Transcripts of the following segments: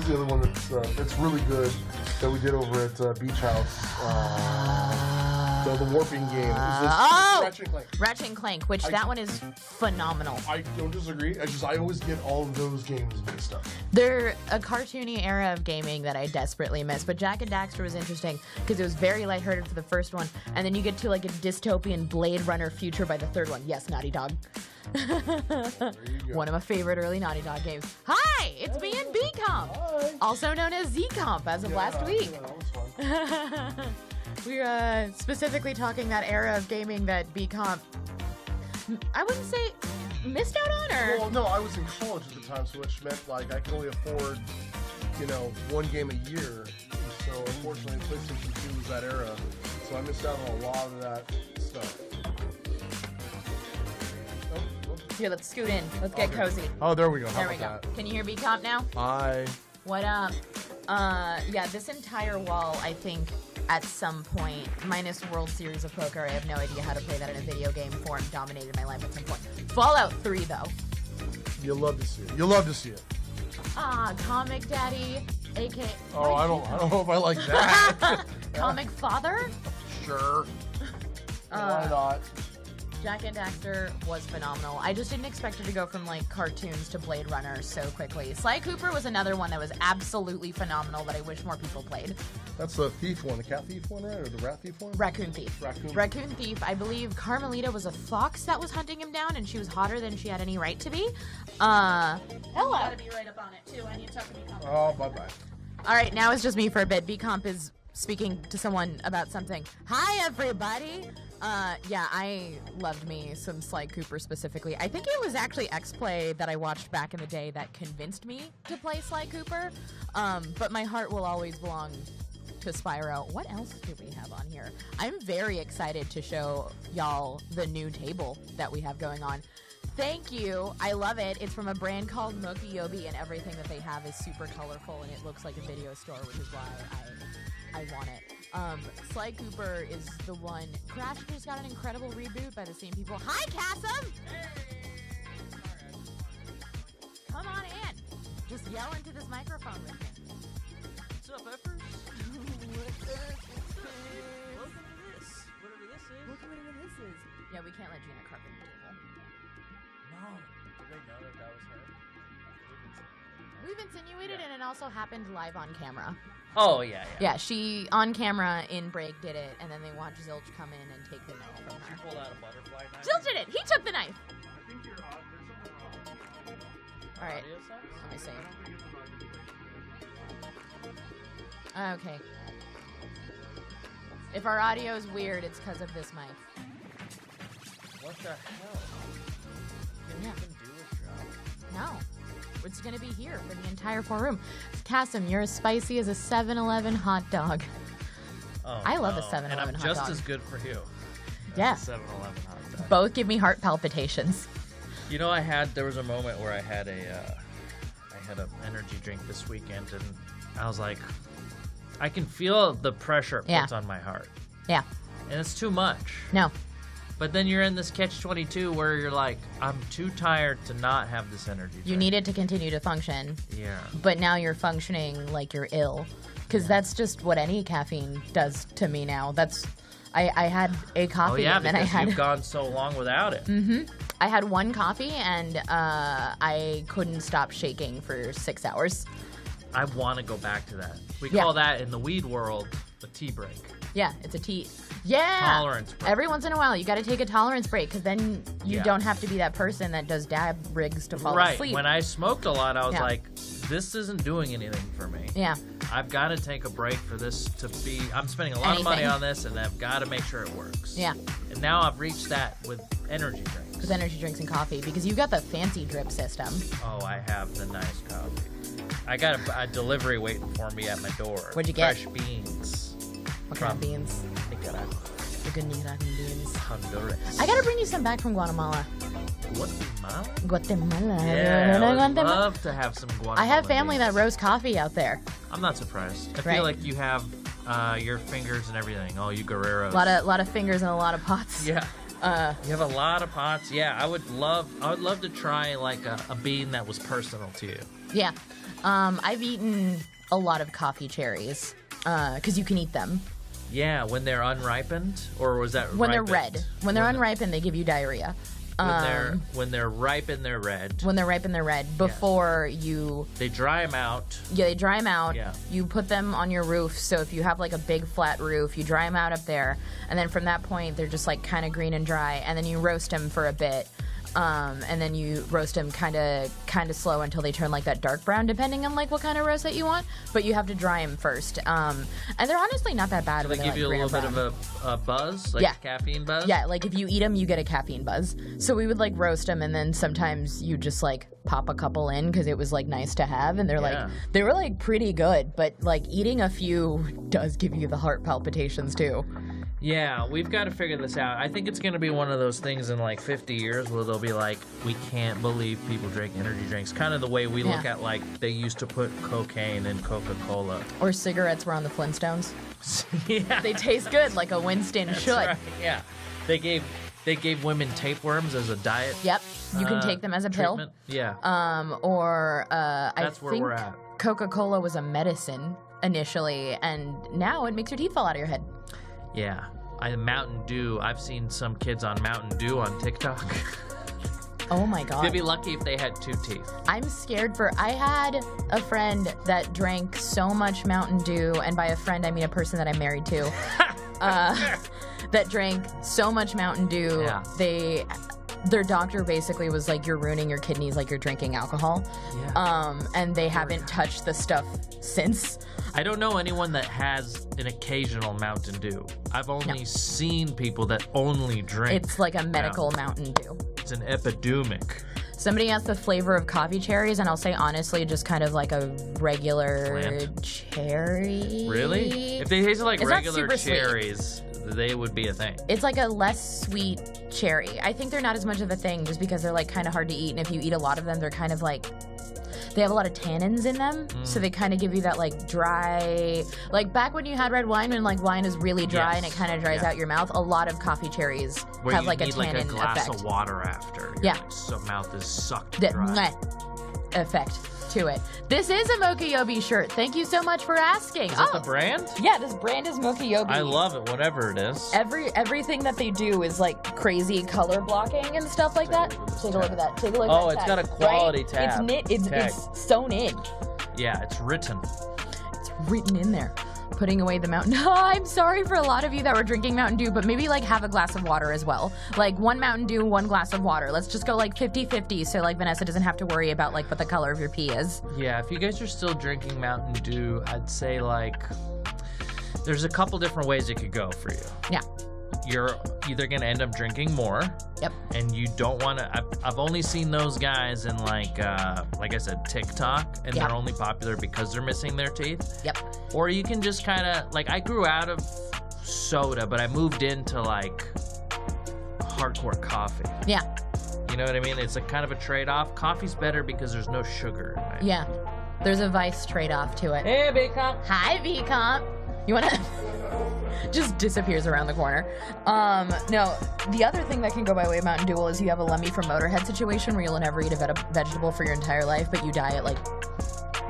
was the other one that's really good that we did over at Beach House? The warping game. Ratchet and Clank. Ratchet and Clank, which that one is phenomenal. I don't disagree. I always get all of those games mixed up. They're a cartoony era of gaming that I desperately miss. But Jak and Daxter was interesting because it was very lighthearted for the first one, and then you get to like a dystopian Blade Runner future by the third one. Yes, Naughty Dog. One of my favorite early Naughty Dog games. Hi, it's me and B-Comp, also known as Z-Comp as of last week. That was fun. We're specifically talking that era of gaming that B-Comp, I wouldn't say missed out on, or? Well, no, I was in college at the time, so which meant like I could only afford, one game a year. So unfortunately, PlayStation 2 was that era, so I missed out on a lot of that stuff. Here, let's scoot in. Let's get cozy. Oh, there we go. There we go. Can you hear B-Comp now? Hi. What up? Yeah, this entire wall, I think, at some point, minus World Series of Poker, I have no idea how to play that in a video game form, dominated my life at some point. Fallout 3, though. You'll love to see it. You'll love to see it. Comic Daddy, a.k.a. Oh, I don't know if I like that. Comic Father? Sure. Why not? Jak and Daxter was phenomenal. I just didn't expect it to go from like cartoons to Blade Runner so quickly. Sly Cooper was another one that was absolutely phenomenal that I wish more people played. That's the thief one, the cat thief one, right? Or the rat thief one? Raccoon Thief. Raccoon Thief. I believe Carmelita was a fox that was hunting him down, and she was hotter than she had any right to be. Hello. Gotta be right up on it too. I need to talk to B-Comp. Oh, bye-bye. All right, now it's just me for a bit. B-Comp is speaking to someone about something. Hi, everybody. Yeah, I loved me some Sly Cooper specifically. I think it was actually X-Play that I watched back in the day that convinced me to play Sly Cooper. But my heart will always belong to Spyro. What else do we have on here? I'm very excited to show y'all the new table that we have going on. Thank you. I love it. It's from a brand called Mokiyobi, and everything that they have is super colorful, and it looks like a video store, which is why I want it. Sly Cooper is the one. Crash just got an incredible reboot by the same people. Hi, Cassim! Come on in. Just yell into this microphone with me. What's up, effers? Welcome to this. Whatever this is. Look at whatever this is. Yeah, we can't let Gina carpet the table. No. Did they know that was her? We've insinuated, and it also happened live on camera. Oh, yeah. Yeah, she, on camera, in break, did it, and then they watched Zilch come in and take the knife from her. She pulled out a butterfly knife. Zilch did it! He took the knife! I think you're odd. There's something wrong. Alright, Audio sucks? let me see. I don't think it's the right place. Okay. If our audio is weird, it's because of this mic. What the hell? Can you even do this job? No. It's going to be here for the entire 4 room. Cassim, you're as spicy as a 7-Eleven hot dog. Oh, I love a no. 7-Eleven and I'm hot just dog. as good for you. Yeah. 7-Eleven hot dog. Both give me heart palpitations. You know, there was a moment where I had an energy drink this weekend, and I was like, I can feel the pressure it puts on my heart. Yeah. And it's too much. No. But then you're in this catch-22 where you're like, I'm too tired to not have this energy drink. You need it to continue to function. Yeah. But now you're functioning like you're ill. Because that's just what any caffeine does to me now. I had a coffee and then I had... you've gone so long without it. Mm-hmm. I had one coffee and I couldn't stop shaking for 6 hours. I want to go back to that. We call that in the weed world a tea break. Yeah, it's a tea. Yeah. Tolerance break. Every once in a while, you got to take a tolerance break because then you don't have to be that person that does dab rigs to fall asleep. When I smoked a lot, I was like, this isn't doing anything for me. Yeah. I've got to take a break for this to be... I'm spending a lot of money on this, and I've got to make sure it works. Yeah. And now I've reached that with energy drinks. With energy drinks and coffee because you've got the fancy drip system. Oh, I have the nice coffee. I got a delivery waiting for me at my door. What'd you get? Fresh beans. What kind of beans? Nicaragua. The good Nicaraguan beans. Honduras. I gotta bring you some back from Guatemala. Guatemala? Guatemala. Yeah, I would love to have some Guatemala. I have family beans. that roast coffee out there. I'm not surprised. I feel like you have your fingers and everything. Oh, you guerreros. A lot of fingers and a lot of pots. Yeah. You have a lot of pots. Yeah, I would love to try like a bean that was personal to you. Yeah. I've eaten a lot of coffee cherries because you can eat them. Yeah, when they're unripened, or was that when ripened? they're red? When they're unripened, they give you diarrhea. When they're ripened, they're red. When they're ripened, they're red. Before you... They dry them out. Yeah, they dry them out. Yeah. You put them on your roof. So if you have like a big flat roof, you dry them out up there. And then from that point, they're just like kind of green and dry. And then you roast them for a bit. And then you roast them kind of slow until they turn like that dark brown, depending on like what kind of roast that you want. But you have to dry them first. And they're honestly not that bad. So when they they're give you a little bit of a buzz, like Yeah. a caffeine buzz? Yeah, like if you eat them, you get a caffeine buzz. So we would like roast them, and then sometimes you just like pop a couple in because it was like nice to have. And they were like pretty good, but like eating a few does give you the heart palpitations too. Yeah, we've got to figure this out. I think it's going to be one of those things in like 50 years where they'll be like, we can't believe people drink energy drinks. Kind of the way we look at like they used to put cocaine in Coca-Cola. Or cigarettes were on the Flintstones. Yeah. They taste good like a Winston That's should. right, yeah. They gave women tapeworms as a diet. Yep, you can take them as a treatment. pill. Yeah. That's where we're at. Coca-Cola was a medicine initially, and now it makes your teeth fall out of your head. Yeah. Mountain Dew. I've seen some kids on Mountain Dew on TikTok. Oh my god. They'd be lucky if they had 2 teeth. I'm scared I had a friend that drank so much Mountain Dew, and by a friend I mean a person that I'm married to, that drank so much Mountain Dew, their doctor basically was like, you're ruining your kidneys like you're drinking alcohol. Yeah. And they haven't touched the stuff since. I don't know anyone that has an occasional Mountain Dew. I've only seen people that only drink. It's like a medical Mountain Dew. It's an epidemic. Somebody asked the flavor of coffee cherries, and I'll say honestly, just kind of like a regular cherry. Really? If they tasted like It's not regular super sweet. cherries, they would be a thing. It's like a less sweet cherry. I think they're not as much of a thing just because they're like kind of hard to eat, and if you eat a lot of them, they're kind of like, they have a lot of tannins in them, so they kind of give you that like dry, like back when you had red wine and like wine is really dry and it kind of dries out your mouth. A lot of coffee cherries Where have you like a need tannin like a glass effect. of water after. Your mouth is sucked That dry. effect to it. This is a Mochayobi shirt. Thank you so much for asking. Is that the brand? Yeah, this brand is Mochayobi. I love it, whatever it is. Everything that they do is like crazy color blocking and stuff like that. Take a look at that. Take a look at that. Oh, it's got a quality tab. It's knit. It's sewn in. Yeah, it's written. It's written in there. Putting away the Mountain. Oh, I'm sorry for a lot of you that were drinking Mountain Dew, but maybe like have a glass of water as well. Like 1 Mountain Dew, 1 glass of water. Let's just go like 50-50 so like Vanessa doesn't have to worry about like what the color of your pee is. Yeah, if you guys are still drinking Mountain Dew, I'd say like there's a couple different ways it could go for you. Yeah. You're either going to end up drinking more. Yep. And you don't want to. I've only seen those guys in like I said, TikTok, and they're only popular because they're missing their teeth. Yep. Or you can just kind of like, I grew out of soda, but I moved into like hardcore coffee. Yeah. You know what I mean? It's a kind of a trade-off. Coffee's better because there's no sugar in it. Yeah. There's a vice trade-off to it. Hey, B-Comp. Hi, V-Comp. You want to... just disappears around the corner. No, the other thing that can go by way of Mountain Dew is you have a Lemmy from Motorhead situation where you'll never eat a vegetable for your entire life, but you die at like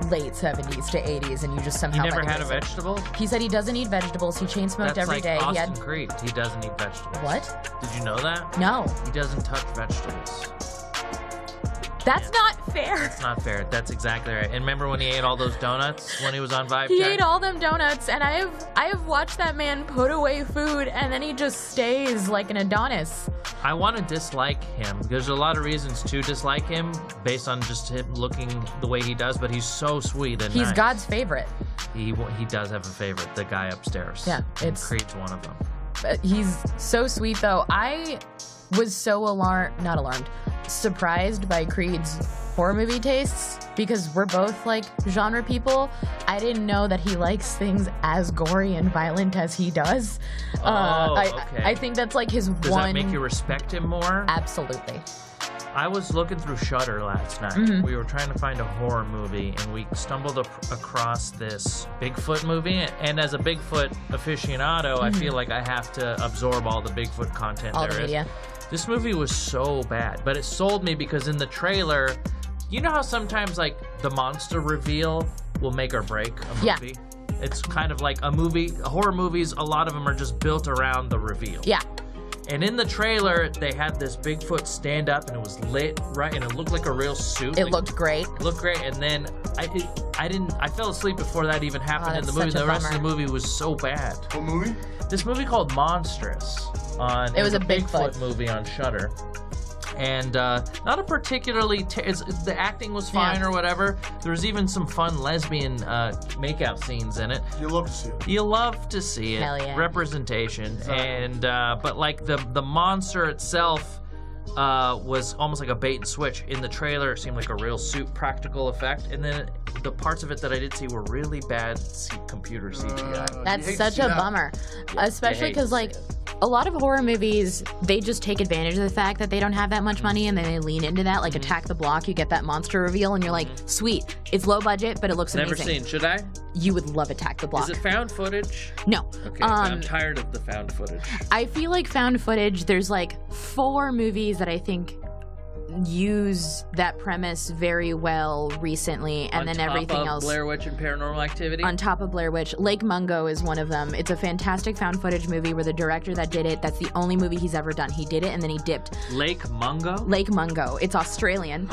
late 70s to 80s, and you just somehow... You never had a vegetable? He said he doesn't eat vegetables. He chain smoked every day. That's like he Austin had... Creed. He doesn't eat vegetables. What? Did you know that? No. He doesn't touch vegetables. That's not fair. That's not fair. That's exactly right. And remember when he ate all those donuts when he was on Vibe He Check? ate all them donuts, and I have watched that man put away food, and then he just stays like an Adonis. I want to dislike him. There's a lot of reasons to dislike him based on just him looking the way he does, but he's so sweet and He's nice. God's favorite. He does have a favorite, the guy upstairs. Yeah, And Creed's one of them. He's so sweet, though. I was so surprised by Creed's horror movie tastes because we're both like genre people. I didn't know that he likes things as gory and violent as he does. Okay. I think that's like his Does that make you respect him more? Absolutely. I was looking through Shudder last night. Mm-hmm. We were trying to find a horror movie, and we stumbled across this Bigfoot movie. And as a Bigfoot aficionado, I feel like I have to absorb all the Bigfoot content All there the is. media. This movie was so bad, but it sold me because in the trailer, You know how sometimes like the monster reveal will make or break a movie? It's kind of like a movie, horror movies, a lot of them are just built around the reveal. Yeah. And in the trailer, they had this Bigfoot stand up and it was lit, right? And it looked like a real suit. It looked great. It looked great. And then I fell asleep before that even happened in the movie. The rest of the movie was so bad. What movie? This movie called Monstrous. It was a Bigfoot movie on Shudder. And not a particularly the acting was fine or whatever. There was even some fun lesbian makeout scenes in it. You love to see it. You love to see it. Hell yeah. Representation. And but like the monster itself was almost like a bait and switch. In the trailer, it seemed like a real suit practical effect, and then the parts of it that I did see were really bad computer CGI. That's such a bummer, especially because like a lot of horror movies, they just take advantage of the fact that they don't have that much money, and then they lean into that. Like Attack the Block, you get that monster reveal, and you're like, sweet, it's low budget, but it looks amazing. Never seen. Should I? You would love Attack the Block. Is it found footage? No. Okay, I'm tired of the found footage. I feel like found footage, there's like 4 movies that I think use that premise very well recently, and then everything else. Blair Witch and Paranormal Activity? On top of Blair Witch. Lake Mungo is one of them. It's a fantastic found footage movie where the director that did it, that's the only movie he's ever done. He did it and then he dipped. Lake Mungo? Lake Mungo. It's Australian.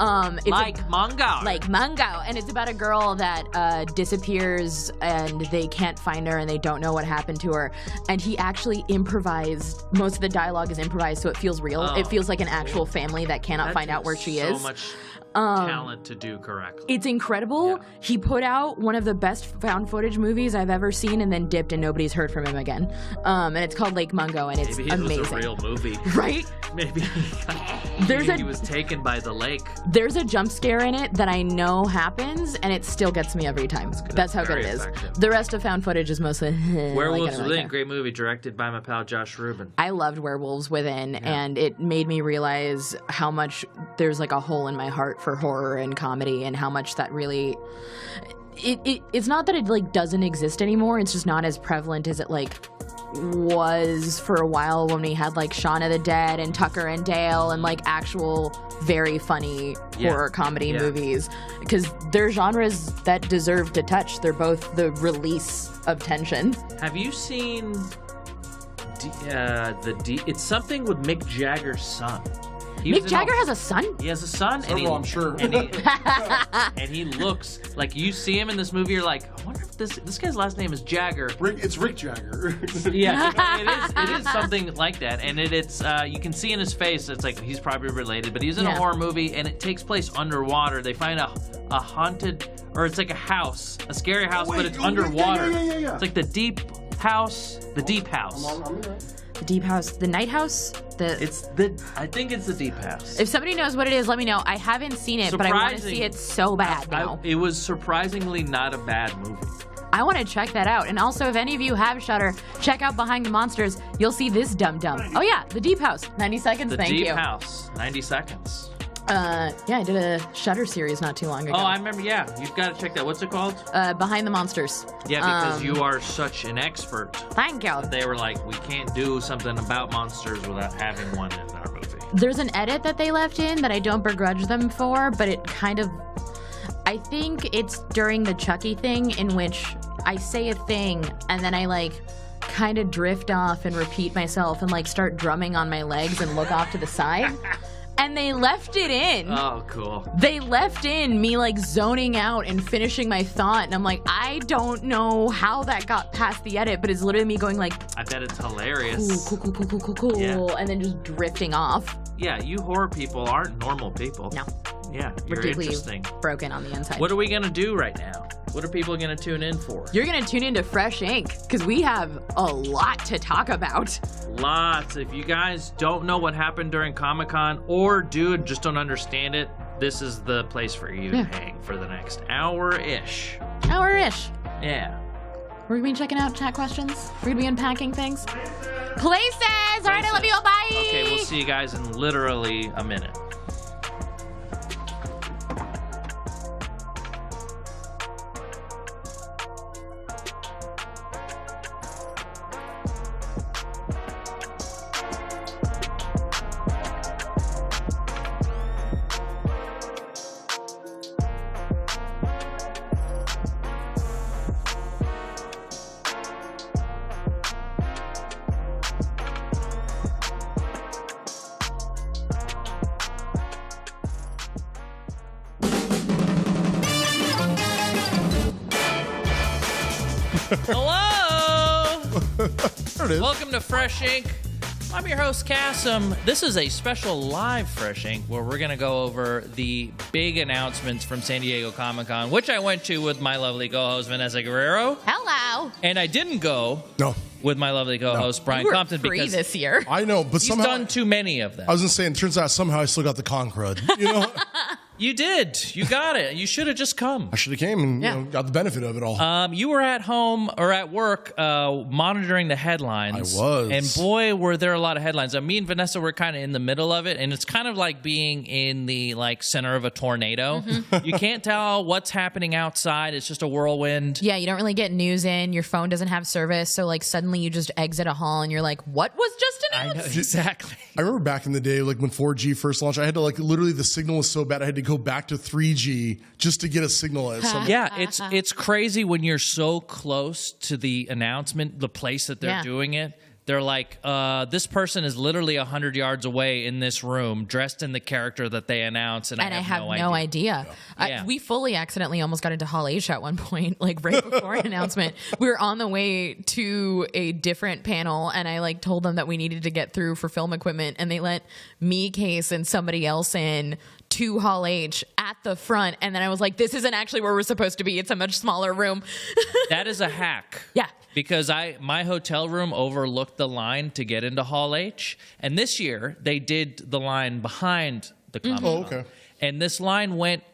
Lake Mungo. Lake Mungo. And it's about a girl that disappears and they can't find her and they don't know what happened to her. And he actually improvised. Most of the dialogue is improvised, so it feels real. It feels like an actual family that cannot find out where she is. So much talent to do correctly. It's incredible. Yeah. He put out one of the best found footage movies I've ever seen, and then dipped, and nobody's heard from him again. And it's called Lake Mungo, and it's amazing. Maybe it was a real movie. Right? Maybe he was taken by the lake. There's a jump scare in it that I know happens, and it still gets me every time. That's how good it is. Effective. The rest of found footage is mostly Werewolves Within, great movie, directed by my pal Josh Rubin. I loved Werewolves Within, and it made me realize how much there's like a hole in my heart for horror and comedy, and how much that really it's not that it like doesn't exist anymore, it's just not as prevalent as it like was for a while when we had like Shaun of the Dead and Tucker and Dale and like actual very funny horror comedy movies, because they're genres that deserve to touch. They're both the release of tension. Have you seen it's something with Mick Jagger's son? Mick Jagger has a son? He has a son, I'm sure. And he looks like, you see him in this movie, you're like, I wonder if this guy's last name is Jagger. It's Rick Jagger. Yeah, it is something like that, and it's you can see in his face, it's like he's probably related, but he's in a horror movie, and it takes place underwater. They find a haunted, or it's like a house, a scary house, but it's underwater. Yeah. It's like the deep house. I'm right. The deep house, the night house. I think it's the deep house. If somebody knows what it is, let me know. I haven't seen it, but I want to see it so bad now. It was surprisingly not a bad movie. I want to check that out. And also, if any of you have Shudder, check out Behind the Monsters. You'll see this dum-dum. Oh yeah, The Deep House. 90 seconds, thank you. The Deep House. 90 seconds. Yeah, I did a Shudder series not too long ago. Oh, I remember, yeah. You've got to check that. What's it called? Behind the Monsters. Yeah, because you are such an expert. Thank you. They were like, we can't do something about monsters without having one in our movie. There's an edit that they left in that I don't begrudge them for, but it kind of... I think it's during the Chucky thing in which I say a thing and then I like kind of drift off and repeat myself and like start drumming on my legs and look off to the side. And they left it in. Oh, cool. They left in me like zoning out and finishing my thought. And I'm like, I don't know how that got past the edit, but it's literally me going like, I bet it's hilarious. Cool. Yeah. And then just drifting off. Yeah, you horror people aren't normal people. No. Yeah, you're interesting. Broken on the inside. What are we going to do right now? What are people going to tune in for? You're going to tune into Fresh Ink because we have a lot to talk about. Lots. If you guys don't know what happened during Comic-Con or just don't understand it, this is the place for you to hang for the next hour-ish. Hour-ish. Yeah. We're going to be checking out chat questions. We're going to be unpacking things. Places! All right, I love you. Bye! Okay, we'll see you guys in literally a minute. Hello! There it is. Welcome to Fresh Ink. I'm your host, Cassim. This is a special live Fresh Ink where we're going to go over the big announcements from San Diego Comic-Con, which I went to with my lovely co-host, Vanessa Guerrero. Hello. And I didn't go No. with my lovely co-host, Brian You were Compton, free because this year. I know, but he's somehow done too many of them. I was gonna say, it turns out somehow I still got the con crud. You know, You did. You got it. You should have just come. I should have came and Yeah. got the benefit of it all. You were at home or at work monitoring the headlines. I was. And boy, were there a lot of headlines. Me and Vanessa were kind of in the middle of it, and it's kind of like being in the center of a tornado. You can't tell what's happening outside. It's just a whirlwind. Yeah, you don't really get news in. Your phone doesn't have service. So, suddenly you just exit a hall and you're like, what was just I know, announced? exactly. I remember back in the day, when 4G first launched, I had to literally the signal was so bad I had to go back to 3G just to get a signal at some. Yeah, it's crazy when you're so close to the announcement, the place that they're Yeah. doing it. They're like, this person is literally 100 yards away in this room, dressed in the character that they announced, and I have no idea. Yeah. We fully accidentally almost got into Hall H at one point, right before an announcement. We were on the way to a different panel, and I told them that we needed to get through for film equipment, and they let me, Case, and somebody else in to Hall H at the front, and then I was like, this isn't actually where we're supposed to be. It's a much smaller room. That is a hack. Yeah. Because my hotel room overlooked the line to get into Hall H, and this year they did the line behind the Comic-Con. Oh, okay. And this line went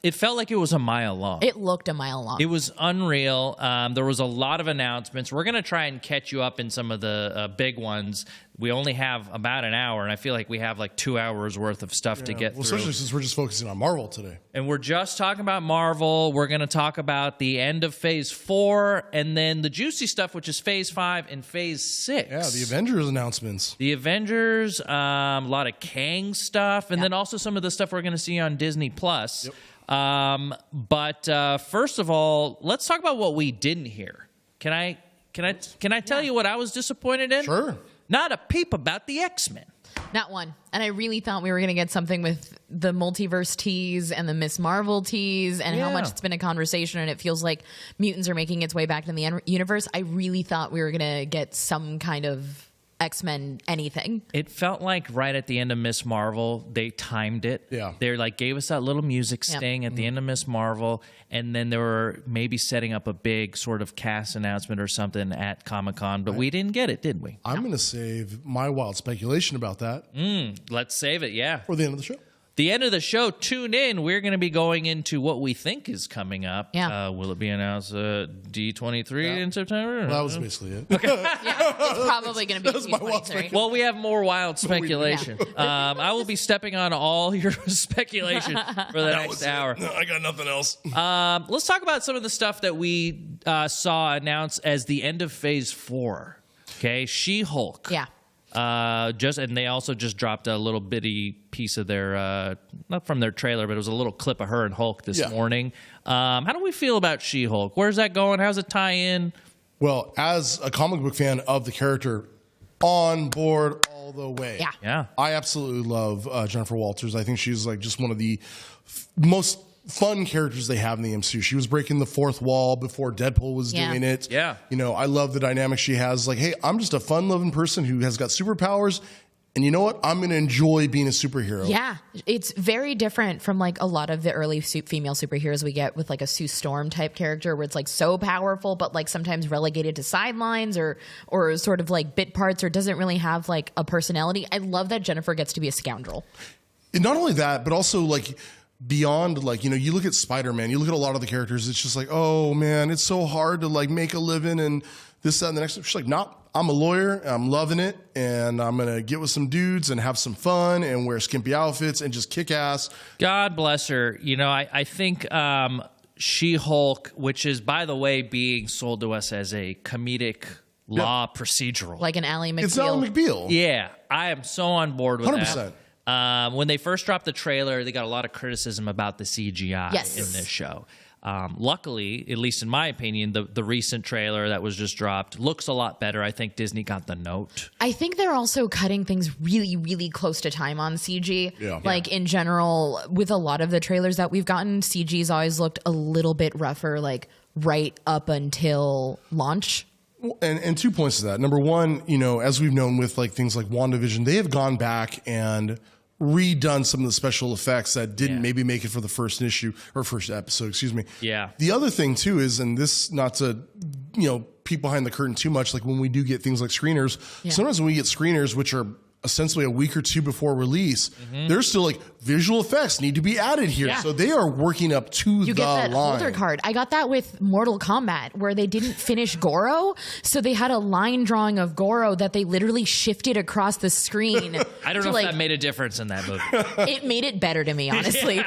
it felt like it was a mile long. It looked a mile long. It was unreal. There was a lot of announcements. We're going to try and catch you up in some of the big ones. We only have about an hour, and I feel like we have 2 hours worth of stuff to get through. Especially since we're just focusing on Marvel today. And we're just talking about Marvel. We're going to talk about the end of Phase 4, and then the juicy stuff, which is Phase 5 and Phase 6. Yeah, the Avengers announcements. The Avengers, a lot of Kang stuff, and then also some of the stuff we're going to see on Disney+. Yep. But first of all, let's talk about what we didn't hear. Can I tell you what I was disappointed in? Sure. Not a peep about the X-Men. Not one. And I really thought we were going to get something with the multiverse tease and the Miss Marvel tease and how much it's been a conversation and it feels like mutants are making its way back in the universe. I really thought we were going to get some kind of X-Men anything. It felt like right at the end of Miss Marvel, they timed it. Yeah. They gave us that little music sting at the end of Miss Marvel, and then they were maybe setting up a big sort of cast announcement or something at Comic-Con, but we didn't get it, did we? I'm going to save my wild speculation about that Let's save it, yeah. for the end of the show. The end of the show, tune in. We're going to be going into what we think is coming up. Yeah. Will it be announced D23 in September? Well, that was basically it. Yeah, it's probably going to be was my wild 23. Well, we have more wild speculation. I will be stepping on all your speculation for the next hour. No, I got nothing else. Let's talk about some of the stuff that we saw announced as the end of Phase 4. Okay, She-Hulk. Yeah. And they also just dropped a little bitty piece of their not from their trailer, but it was a little clip of her and Hulk this morning. How do we feel about She-Hulk? Where's that going? How's it tie in? Well, as a comic book fan of the character, on board all the way. Yeah. I absolutely love Jennifer Walters. I think she's just one of the most fun characters they have in the MCU. She was breaking the fourth wall before Deadpool was doing it. Yeah. I love the dynamic she has. Hey, I'm just a fun-loving person who has got superpowers, and you know what? I'm going to enjoy being a superhero. Yeah, it's very different from a lot of the early female superheroes we get with a Sue Storm type character where it's so powerful but sometimes relegated to sidelines or sort of bit parts or doesn't really have a personality. I love that Jennifer gets to be a scoundrel. And not only that, but also beyond you look at Spider-Man, you look at a lot of the characters, it's just oh man, it's so hard to make a living and this, that, and the next. She's nah, I'm a lawyer and I'm loving it and I'm gonna get with some dudes and have some fun and wear skimpy outfits and just kick ass. God bless her. I think She-Hulk, which is, by the way, being sold to us as a comedic law procedural. Like an Ally McBeal. It's Ally McBeal. Yeah, I am so on board with 100%. that. When they first dropped the trailer, they got a lot of criticism about the CGI in this show. Luckily, at least in my opinion, the recent trailer that was just dropped looks a lot better. I think Disney got the note. I think they're also cutting things really, really close to time on CG. Yeah. In general, with a lot of the trailers that we've gotten, CG's always looked a little bit rougher, right up until launch. And 2 points to that. Number one, as we've known with like things like WandaVision, they have gone back and redone some of the special effects that didn't maybe make it for the first episode, excuse me. Yeah. The other thing too is, and this, not to, peek behind the curtain too much, like when we do get things like screeners, sometimes when we get screeners, which are essentially a week or two before release, there's still like visual effects need to be added here. Yeah. So they are working up to you get that holder card. I got that with Mortal Kombat, where they didn't finish Goro, so they had a line drawing of Goro that they literally shifted across the screen. I don't know if that made a difference in that movie. It made it better to me, honestly.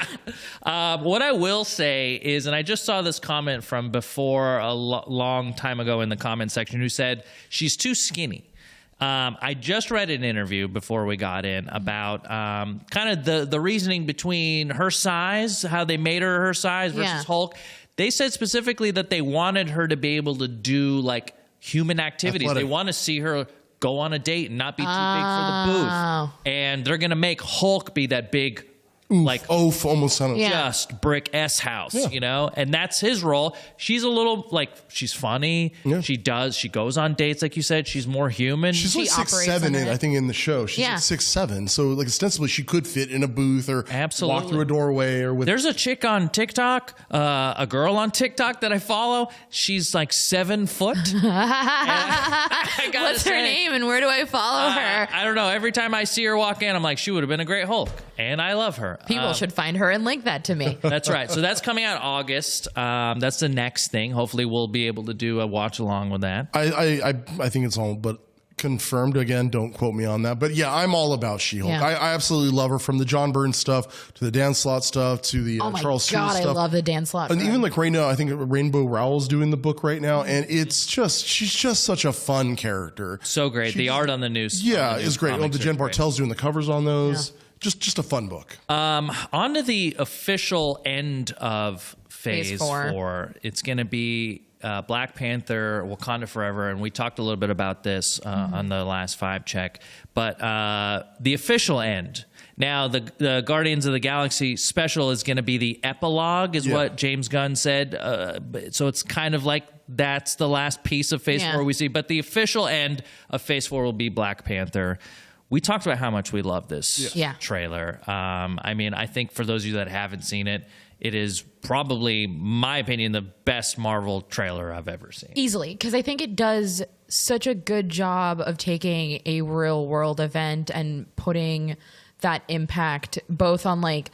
What I will say is, and I just saw this comment from before a long time ago in the comment section, who said she's too skinny. I just read an interview before we got in about kind of the reasoning between her size, how they made her size versus Hulk. They said specifically that they wanted her to be able to do like human activities. Athletic. They want to see her go on a date and not be too big for the booth. And they're going to make Hulk be that big, almost sounded just brick S house, and that's his role. She's a little she's funny. Yeah. She goes on dates, like you said. She's more human. She's like 6'7", I think, in the show. She's like 6'7", so like ostensibly she could fit in a booth or walk through a doorway or with. There's a chick on TikTok, a girl on TikTok that I follow. She's like 7 foot. What's her name and where do I follow her? I don't know. Every time I see her walk in, I'm like, she would have been a great Hulk, and I love her. People should find her and link that to me. That's right. So that's coming out August. That's the next thing. Hopefully we'll be able to do a watch along with that. I think it's all but confirmed. Again, don't quote me on that. But yeah, I'm all about She-Hulk. Yeah. I absolutely love her, from the John Byrne stuff to the Dan Slott stuff to the Charles Stewart stuff. I love the Dan Slott. And even like right now, I think Rainbow Rowell's doing the book right now, and she's just such a fun character. So great. The art on the news. Yeah, is great. The Jen Bartel's doing the covers on those. Yeah. Just a fun book. On to the official end of Phase 4. It's going to be Black Panther, Wakanda Forever, and we talked a little bit about this on the last 5 check. But the official end. Now, the Guardians of the Galaxy special is going to be the epilogue, is what James Gunn said. So it's kind of like that's the last piece of Phase 4 we see. But the official end of Phase 4 will be Black Panther. We talked about how much we love this trailer. I mean, I think for those of you that haven't seen it, it is probably, my opinion, the best Marvel trailer I've ever seen. Easily, because I think it does such a good job of taking a real world event and putting that impact both on like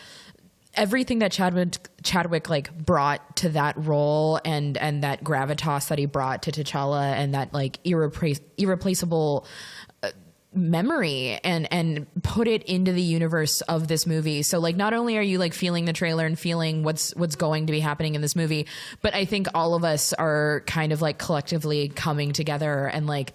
everything that Chadwick like brought to that role and that gravitas that he brought to T'Challa and that like irreplaceable memory and put it into the universe of this movie. So like not only are you like feeling the trailer and feeling what's going to be happening in this movie, but I think all of us are kind of like collectively coming together and like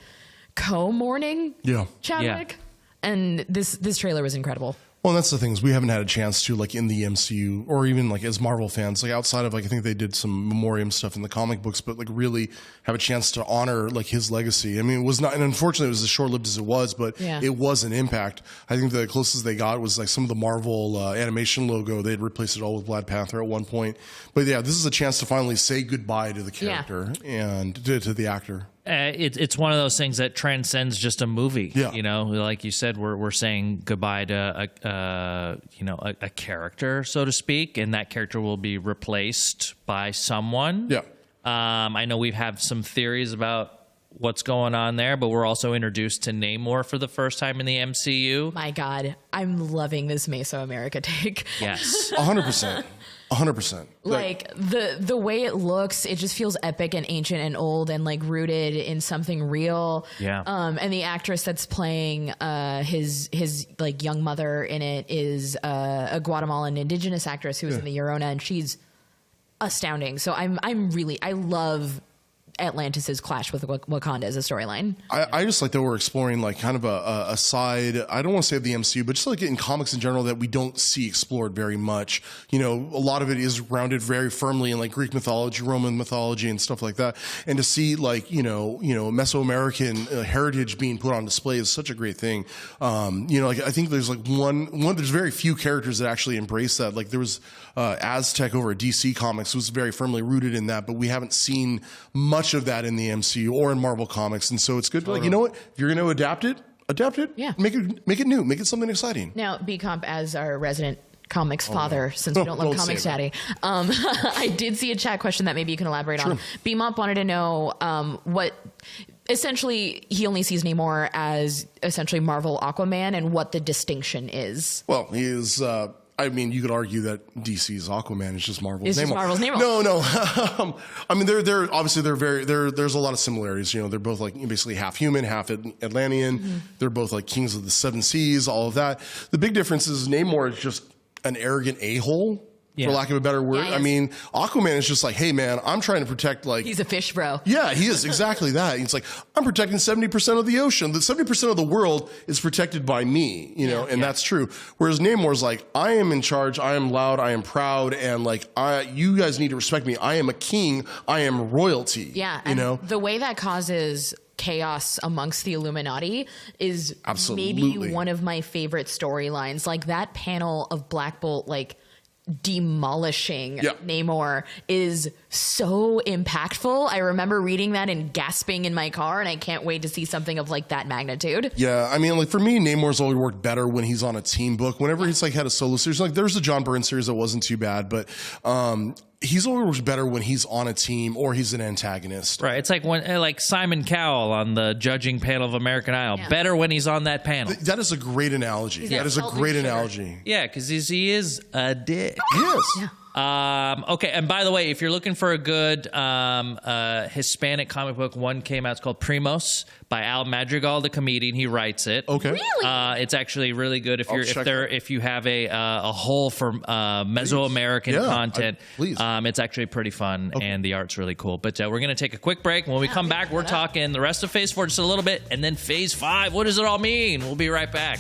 co-mourning Chadwick. And this trailer was incredible. Well, that's the thing, is we haven't had a chance to, like, in the MCU or even like as Marvel fans, like outside of like I think they did some memoriam stuff in the comic books, but like really have a chance to honor like his legacy. I mean, it was not, and unfortunately it was as short-lived as it was, but it was an impact. I think the closest they got was like some of the Marvel animation logo. They'd replaced it all with Black Panther at one point. But yeah, this is a chance to finally say goodbye to the character and to the actor. It's one of those things that transcends just a movie. Yeah. You know, like you said, we're saying goodbye to a character, so to speak, and that character will be replaced by someone. Yeah. I know we have some theories about what's going on there, but we're also introduced to Namor for the first time in the MCU. My God, I'm loving this Mesoamerica take. Yes. 100%. 100%. Like the way it looks, it just feels epic and ancient and old and like rooted in something real. Yeah. And the actress that's playing his like young mother in it is a Guatemalan indigenous actress who was in the Llorona, and she's astounding. So I love Atlantis's clash with Wakanda as a storyline. I just like that we're exploring like kind of a side, I don't want to say of the MCU, but just like in comics in general that we don't see explored very much. You know, a lot of it is grounded very firmly in like Greek mythology, Roman mythology, and stuff like that. And to see like, you know, Mesoamerican heritage being put on display is such a great thing. You know, like I think there's like there's very few characters that actually embrace that. Like there was Aztec over at DC Comics was very firmly rooted in that, but we haven't seen much of that in the MCU or in Marvel Comics. And so it's good to like, you know what, if you're going to adapt it. Yeah. Make it new. Make it something exciting. Now, B-Comp, as our resident comics father, since we don't love comics daddy, I did see a chat question that maybe you can elaborate on. B-Mop wanted to know what... Essentially, he only sees Namor as essentially Marvel Aquaman and what the distinction is. Well, he is... I mean, you could argue that DC's Aquaman is just Marvel's It's Namor. just Marvel's Namor. No. I mean, they're obviously there's a lot of similarities. You know, they're both like basically half human, half Atlantean. Mm-hmm. They're both like kings of the seven seas, all of that. The big difference is Namor is just an arrogant a-hole. Yeah. For lack of a better word. Yeah, I mean, Aquaman is just like, hey, man, I'm trying to protect, like... He's a fish, bro. Yeah, he is. Exactly that. He's like, I'm protecting 70% of the ocean. The 70% of the world is protected by me, you know, and that's true. Whereas Namor's like, I am in charge, I am loud, I am proud, and like, you guys need to respect me. I am a king, I am royalty. Yeah, you know? The way that causes chaos amongst the Illuminati is maybe one of my favorite storylines. Like, that panel of Black Bolt, like... demolishing Namor is so impactful. I remember reading that and gasping in my car, and I can't wait to see something of like that magnitude. Yeah, I mean, like for me, Namor's always worked better when he's on a team book. Whenever he's like had a solo series, like there's the John Byrne series that wasn't too bad, but he's always better when he's on a team or he's an antagonist. Right. It's like when like Simon Cowell on the judging panel of American Idol. Yeah. Better when he's on that panel. That is a great analogy. That is a great analogy. Yeah, because he is a dick. Yes. Yeah. Okay, and by the way, if you're looking for a good Hispanic comic book, one came out. It's called Primos by Al Madrigal, the comedian. He writes it. Okay, really? It's actually really good if you have a hole for Mesoamerican content. Please. It's actually pretty fun, and the art's really cool. But we're gonna take a quick break. When we come back, we're talking the rest of Phase 4 just a little bit, and then Phase 5. What does it all mean? We'll be right back.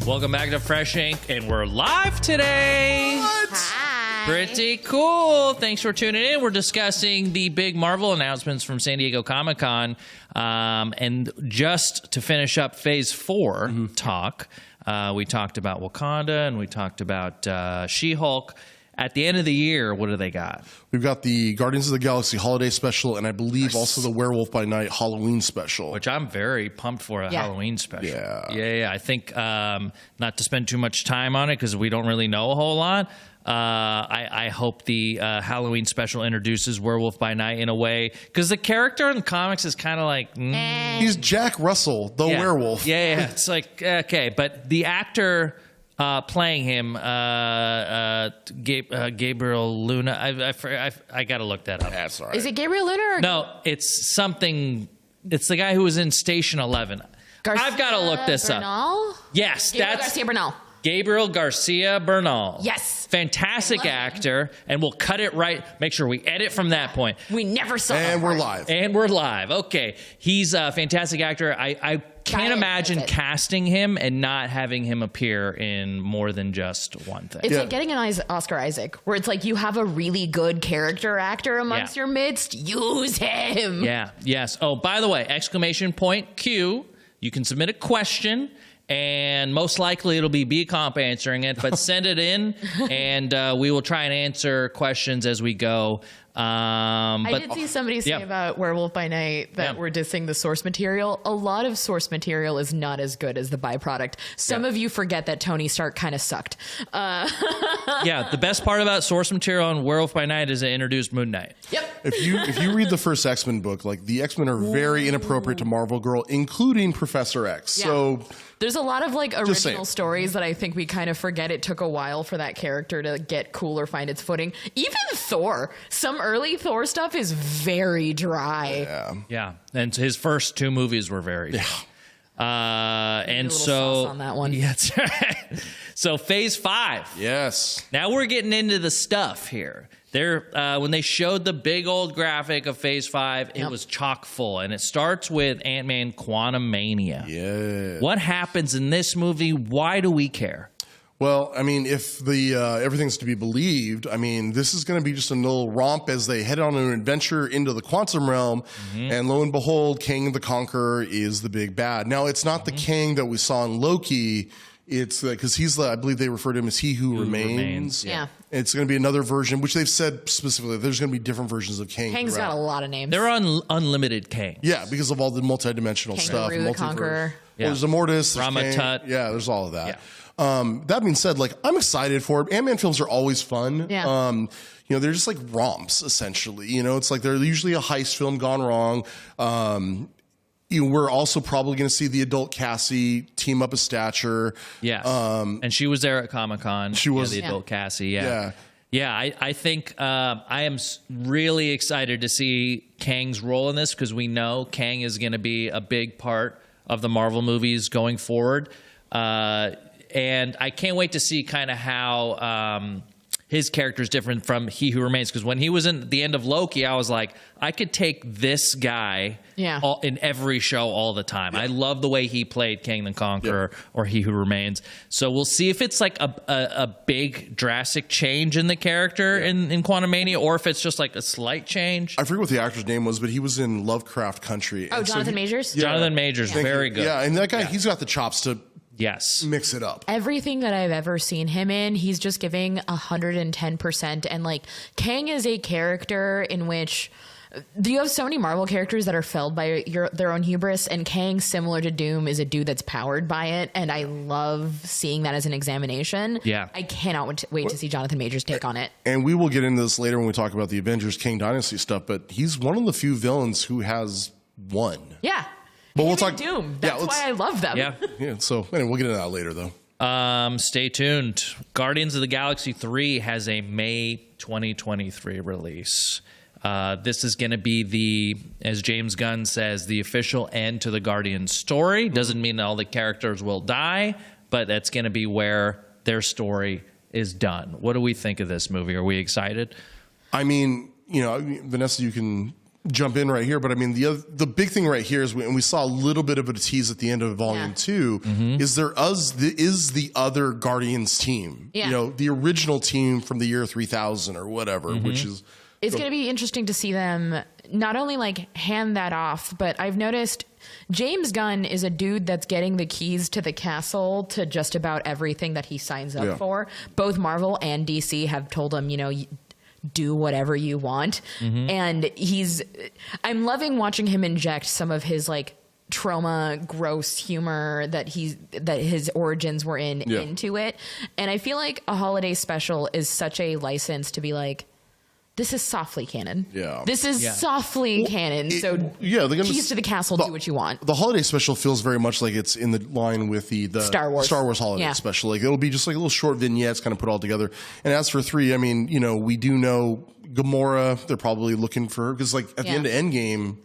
Welcome back to Fresh Ink, and we're live today. What? Hi. Pretty cool. Thanks for tuning in. We're discussing the big Marvel announcements from San Diego Comic-Con. And just to finish up Phase 4 talk, we talked about Wakanda, and we talked about She-Hulk. At the end of the year, what do they got? We've got the Guardians of the Galaxy Holiday Special, and I believe also the Werewolf by Night Halloween Special. Which I'm very pumped for a Halloween special. Yeah. Yeah. I think, not to spend too much time on it because we don't really know a whole lot, I hope the Halloween special introduces Werewolf by Night in a way, because the character in the comics is kind of like He's Jack Russell, the werewolf. Yeah. It's like okay, but the actor playing him, Gabriel Luna. I got to look that up. That's all right. Is it Gabriel Luna? Or No, it's something. It's the guy who was in Station 11. I've got to look this Bernal? up. Yes, Gabriel that's Garcia Bernal. Gabriel Garcia Bernal. Yes. Fantastic actor, and we'll cut it right. Make sure we edit from that point. We never saw And that we're part. live. And we're live. Okay. He's a fantastic actor. I can't imagine casting him and not having him appear in more than just one thing. It's like getting an Oscar Isaac, where it's like you have a really good character actor amongst your midst. Use him. Yeah. Yes. Oh, by the way, exclamation point Q. You can submit a question, and most likely it'll be B-Comp answering it, but send it in, and we will try and answer questions as we go. I did see somebody say about Werewolf by Night that we're dissing the source material. A lot of source material is not as good as the byproduct. Some of you forget that Tony Stark kind of sucked. Yeah, the best part about source material on Werewolf by Night is it introduced Moon Knight. Yep. If you read the first X-Men book, like the X-Men are very inappropriate to Marvel Girl, including Professor X. Yeah. So there's a lot of like saying. original stories that I think we kind of forget. It took a while for that character to get cool or find its footing. Even Thor, some early Thor stuff is very dry. Yeah, and his first two movies were very dry. And sauce on that one. Yeah, that's right. So Phase 5. yes. Now we're getting into the stuff here. When they showed the big old graphic of Phase 5, it was chock full, and it starts with Ant-Man Quantumania. Yeah. What happens in this movie? Why do we care? Well, I mean, if the everything's to be believed, I mean, this is going to be just a little romp as they head on an adventure into the quantum realm, and lo and behold, Kang the Conqueror is the big bad. Now, it's not the Kang that we saw in Loki. It's because he's I believe they refer to him as He Who Remains. Yeah. It's going to be another version, which they've said specifically, there's going to be different versions of Kang. Kang's throughout. got a lot of names. They're on unlimited Kang. Yeah, because of all the multidimensional stuff. Kangaroo, the Conqueror. Well, there's Immortus, there's Kang. Ramatut. Yeah, there's all of that. That being said, like I'm excited for it. Ant-Man films are always fun. Yeah. You know, they're just like romps essentially. You know, it's like they're usually a heist film gone wrong. You know, we're also probably going to see the adult Cassie team up a stature. Yes. And she was there at Comic-Con. She was. The adult Cassie. Yeah. Yeah, I think I am really excited to see Kang's role in this, because we know Kang is going to be a big part of the Marvel movies going forward. And I can't wait to see kind of how his character is different from He Who Remains. Because when he was in the end of Loki, I was like, I could take this guy in every show all the time. I love the way he played Kang the Conqueror or He Who Remains. So we'll see if it's like a big drastic change in the character in Quantumania, or if it's just like a slight change. I forget what the actor's name was, but he was in Lovecraft Country. Oh, Jonathan Majors? Jonathan Majors, very good. Yeah, and that guy, he's got the chops to mix it up. Everything that I've ever seen him in, he's just giving 110%. And like Kang is a character in which you have so many Marvel characters that are felled by their own hubris, and Kang, similar to Doom, is a dude that's powered by it, and I love seeing that as an examination. Yeah. I cannot wait to see Jonathan Majors take on it. And we will get into this later when we talk about the Avengers Kang Dynasty stuff, but he's one of the few villains who has won. Yeah. But we'll Him talk and Doom. That's why I love them. Yeah. So anyway, we'll get into that later, though. Stay tuned. Guardians of the Galaxy 3 has a May 2023 release. This is going to be as James Gunn says, the official end to the Guardians story. Doesn't mean all the characters will die, but that's going to be where their story is done. What do we think of this movie? Are we excited? I mean, you know, Vanessa, you can jump in right here, but I mean, the big thing right here is we saw a little bit of a tease at the end of Volume 2. Is the other Guardians team? Yeah. You know, the original team from the year 3000 or whatever, which is. It's going to be interesting to see them not only like hand that off, but I've noticed James Gunn is a dude that's getting the keys to the castle to just about everything that he signs up for. Both Marvel and DC have told him, you know, do whatever you want. And I'm loving watching him inject some of his like trauma, gross humor that his origins were into it. And I feel like a holiday special is such a license to be like, this is softly canon. Yeah. This is softly canon. So Keys to the Castle, do what you want. The holiday special feels very much like it's in the line with the Star Wars holiday special. Like it'll be just like little short vignettes kind of put all together. And as for 3, I mean, we do know Gamora, they're probably looking for her because like at the end of Endgame,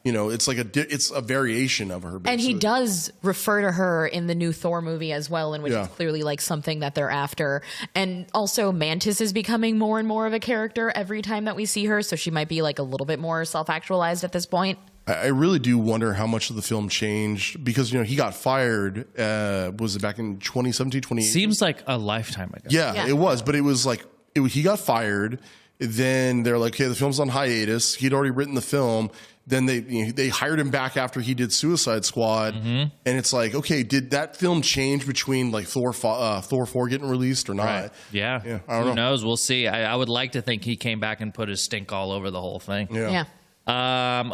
it's like it's a variation of her. Basically. And he does refer to her in the new Thor movie as well, in which it's clearly like something that they're after. And also Mantis is becoming more and more of a character every time that we see her. So she might be like a little bit more self-actualized at this point. I really do wonder how much of the film changed because, he got fired, was it back in 2017, 2018? Seems like a lifetime ago. Yeah, it was. But it was like, he got fired. Then they're like, okay, the film's on hiatus. He'd already written the film. Then they hired him back after he did Suicide Squad. And it's like, okay, did that film change between like Thor 4 getting released or not? Right. Yeah. I don't know. Who knows? We'll see. I would like to think he came back and put his stink all over the whole thing. Yeah.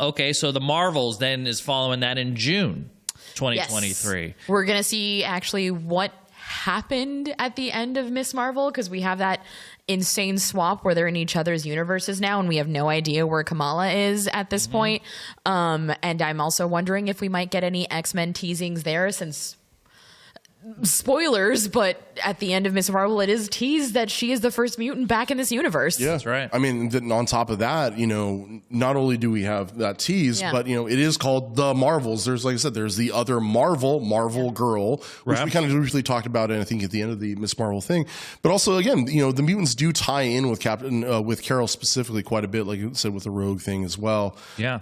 Okay, so the Marvels then is following that in June 2023. Yes. We're going to see actually what happened at the end of Miss Marvel, because we have that insane swap where they're in each other's universes now, and we have no idea where Kamala is at this point. And I'm also wondering if we might get any X-Men teasings there, since spoilers, but at the end of Miss Marvel, it is teased that she is the first mutant back in this universe. Yeah, that's right. I mean, on top of that, not only do we have that tease, but it is called the Marvels. There's, like I said, there's the other Marvel Girl, which we kind of briefly talked about, and I think at the end of the Miss Marvel thing. But also, again, the mutants do tie in with with Carol specifically quite a bit, like you said, with the Rogue thing as well. Yeah.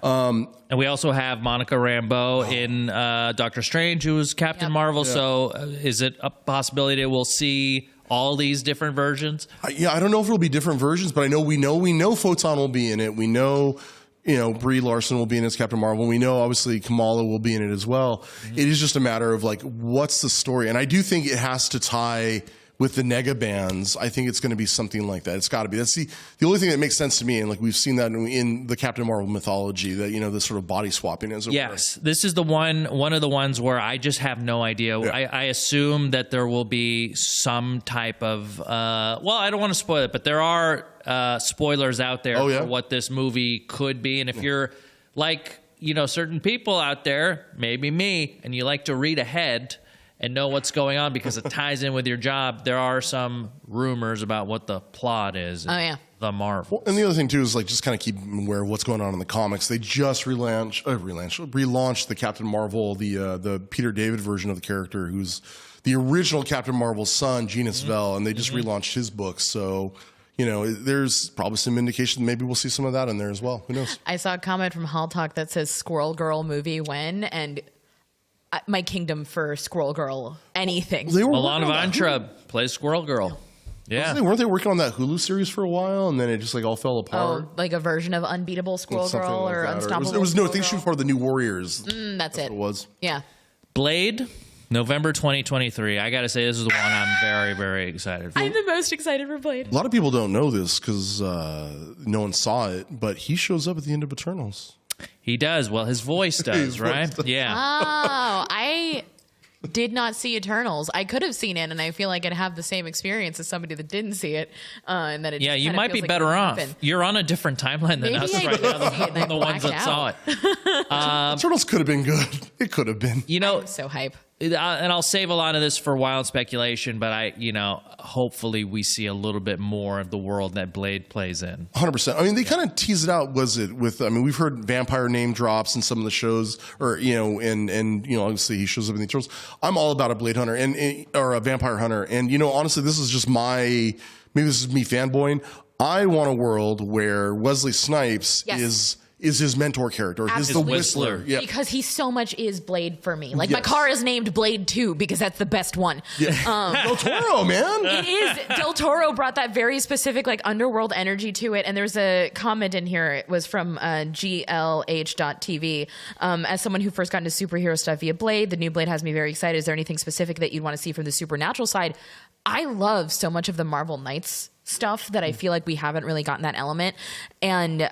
And we also have Monica Rambeau in Doctor Strange, who is Captain Marvel. So is it a possibility that we'll see all these different versions? I don't know if it'll be different versions, but we know Photon will be in it. We know, Brie Larson will be in it as Captain Marvel. We know, obviously, Kamala will be in it as well. It is just a matter of, like, what's the story? And I do think it has to tie with the nega bands. I think it's going to be something like that. It's got to be. That's the only thing that makes sense to me. And like we've seen that in the Captain Marvel mythology, that this sort of body swapping as it were. This is one of the ones where I just have no idea. I assume that there will be some type of well, I don't want to spoil it, but there are spoilers out there for what this movie could be. And if you're like certain people out there, maybe me, and you like to read ahead and know what's going on because it ties in with your job, there are some rumors about what the plot is. The Marvels. Well, and the other thing too is like just kind of keep aware of what's going on in the comics. They just relaunched the Captain Marvel, the Peter David version of the character, who's the original Captain Marvel's son, Genus Vell, and they just relaunched his book. So there's probably some indication maybe we'll see some of that in there as well. Who knows? I saw a comment from Hall Talk that says Squirrel Girl movie when, and my kingdom for Squirrel Girl anything. Alana Weintraub plays Squirrel Girl. Yeah. Weren't they working on that Hulu series for a while, and then it just like all fell apart? Oh, like a version of Unbeatable Squirrel Girl or Unstoppable? It was no, I think she was part of the New Warriors. That's it. What it was. Yeah. Blade, November 2023. I gotta say, this is the one I'm very, very excited for. I'm the most excited for Blade. A lot of people don't know this because no one saw it, but he shows up at the end of Eternals. He does. Well, his voice does, right? Yeah. Oh, I did not see Eternals. I could have seen it, and I feel like I'd have the same experience as somebody that didn't see it. And that it you might be better off. You're on a different timeline than us right now. The ones that saw it. Eternals could have been good. It could have been. I'm so hype. And I'll save a lot of this for wild speculation, but hopefully we see a little bit more of the world that Blade plays in. 100%. I mean, they kind of tease it out. We've heard vampire name drops in some of the shows, or obviously he shows up in the Eternals. I'm all about a Blade Hunter or a vampire hunter, and honestly, this is just maybe this is me fanboying. I want a world where Wesley Snipes is his mentor character. He's the Whistler. Yeah. Because he so much is Blade for me. Like, my car is named Blade 2 because that's the best one. Yeah. Del Toro, man. It is. Del Toro brought that very specific, like, underworld energy to it. And there's a comment in here. It was from GLH.TV. As someone who first got into superhero stuff via Blade, the new Blade has me very excited. Is there anything specific that you'd want to see from the supernatural side? I love so much of the Marvel Knights stuff that I feel like we haven't really gotten that element. And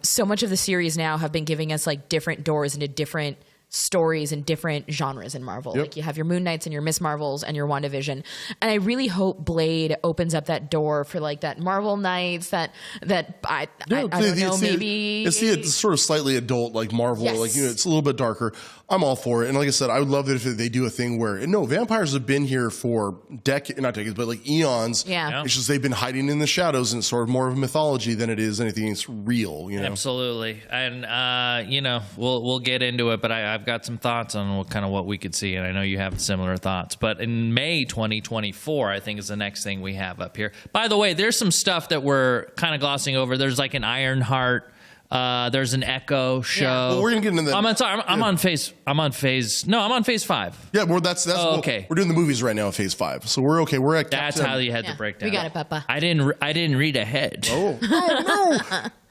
so much of the series now have been giving us like different doors into different stories and different genres in Marvel. Like you have your Moon Knights and your Miss Marvels and your WandaVision. And I really hope Blade opens up that door for like that Marvel Knights I don't know, maybe it's the sort of slightly adult like Marvel, like, you know, it's a little bit darker. I'm all for it. And like I said, I would love it if they do a thing where vampires have been here for not decades, but like eons. Yeah. It's just they've been hiding in the shadows and it's sort of more of a mythology than it is anything that's real, you know. Absolutely. And you know, we'll get into it, but I've got some thoughts on what we could see, and I know you have similar thoughts. But in May 2024, I think is the next thing we have up here. By the way, there's some stuff that we're kind of glossing over. There's like an Ironheart. There's an Echo show. Yeah. Well, we're gonna get into that. I'm on phase 5. Yeah, that's okay. We're doing the movies right now at phase 5, so we're okay. We're at that's how you had the breakdown. We got it, Papa. I didn't read ahead. Oh no.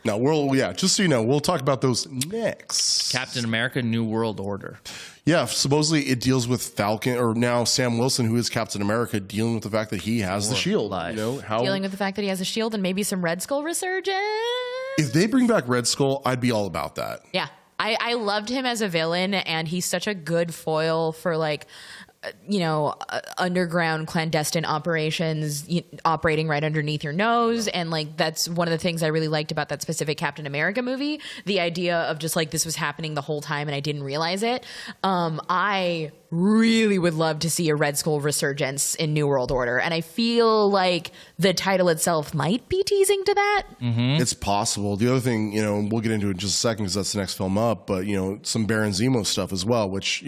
No, just so you know, we'll talk about those next. Captain America: New World Order. Yeah, supposedly it deals with Falcon, or now Sam Wilson, who is Captain America, dealing with the fact that he has the shield. You know, dealing with the fact that he has a shield and maybe some Red Skull resurgence. If they bring back Red Skull, I'd be all about that. Yeah, I loved him as a villain, and he's such a good foil for like, underground clandestine operations operating right underneath your nose. And like, that's one of the things I really liked about that specific Captain America movie. The idea of just like, this was happening the whole time and I didn't realize it. I really would love to see a Red Skull resurgence in New World Order. And I feel like the title itself might be teasing to that. Mm-hmm. It's possible. The other thing, we'll get into it in just a second because that's the next film up, but some Baron Zemo stuff as well, which,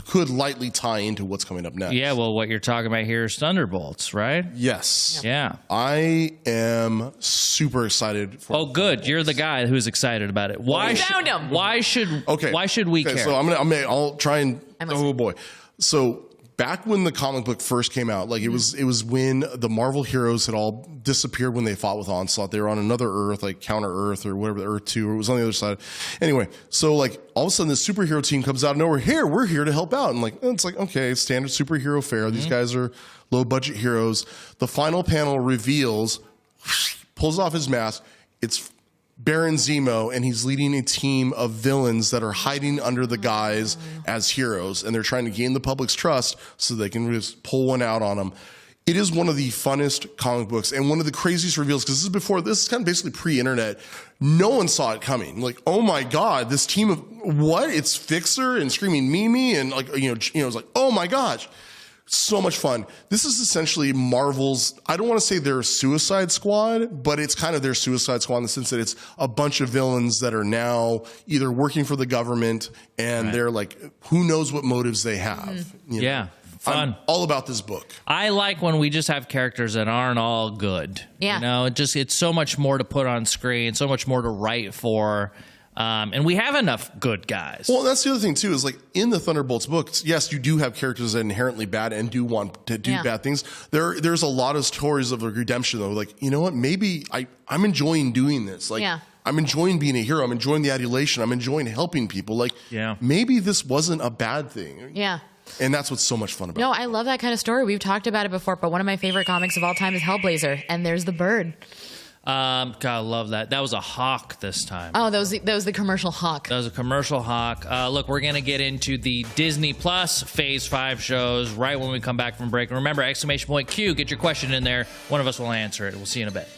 could lightly tie into what's coming up next. Yeah, well, what you're talking about here is Thunderbolts, right? Yes. Yeah. I am super excited for good. You're the guy who's excited about it. Why found him. Why should we care? So I'll try and oh boy. So back when the comic book first came out, like it was when the Marvel heroes had all disappeared when they fought with Onslaught. They were on another Earth, like Counter Earth or whatever, Earth 2, or it was on the other side. Anyway, so like all of a sudden this superhero team comes out of nowhere. We're here to help out. And like, it's like, okay, standard superhero fare. These guys are low budget heroes. The final panel reveals, pulls off his mask. It's Baron Zemo, and he's leading a team of villains that are hiding under the guise as heroes, and they're trying to gain the public's trust so they can just pull one out on them. It is one of the funnest comic books and one of the craziest reveals, because this is kind of basically pre-internet. No one saw it coming. Like, oh my God, this team of what? It's Fixer and Screaming Mimi, and like, it's like, oh my gosh. So much fun. This is essentially Marvel's, I don't want to say their Suicide Squad, but it's kind of their Suicide Squad in the sense that it's a bunch of villains that are now either working for the government, and they're like, who knows what motives they have. Yeah. Fun. I'm all about this book. I like when we just have characters that aren't all good. Yeah. It's so much more to put on screen, so much more to write for. And we have enough good guys. Well, that's the other thing, too, is like in the Thunderbolts books, yes, you do have characters that are inherently bad and do want to do bad things. There's a lot of stories of redemption, though. Like, you know what? Maybe I'm enjoying doing this. Like, I'm enjoying being a hero. I'm enjoying the adulation. I'm enjoying helping people. Like, maybe this wasn't a bad thing. Yeah. And that's what's so much fun about it. No, I love that kind of story. We've talked about it before, but one of my favorite comics of all time is Hellblazer, and there's the bird. God, I love that. That was a hawk this time. Oh, that was the commercial hawk. That was a commercial hawk. Look, we're going to get into the Disney Plus Phase 5 shows right when we come back from break. Remember, !Q, get your question in there. One of us will answer it. We'll see you in a bit.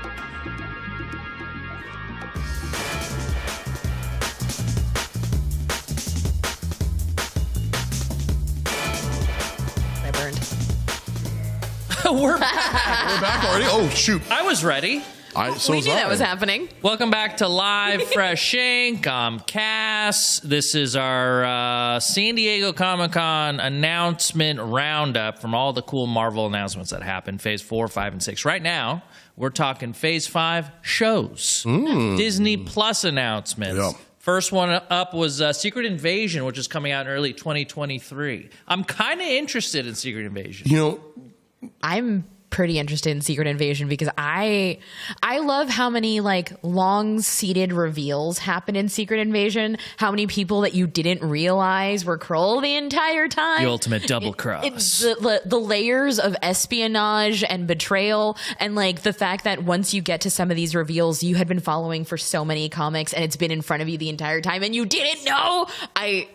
I burned. We're back. We're back already? Oh, shoot. I was ready. So We knew that was happening. Welcome back to Live Fresh Inc. I'm Cass. This is our San Diego Comic-Con announcement roundup from all the cool Marvel announcements that happened, Phase 4, 5, and 6. Right now, we're talking Phase 5 shows. Disney Plus announcements. Yeah. First one up was Secret Invasion, which is coming out in early 2023. I'm kind of interested in Secret Invasion. You know, I'm pretty interested in Secret Invasion because I love how many like long seated reveals happen in Secret Invasion. How many people that you didn't realize were Krull the entire time. The ultimate double cross. The layers of espionage and betrayal, and like the fact that once you get to some of these reveals you had been following for so many comics and it's been in front of you the entire time and you didn't know. I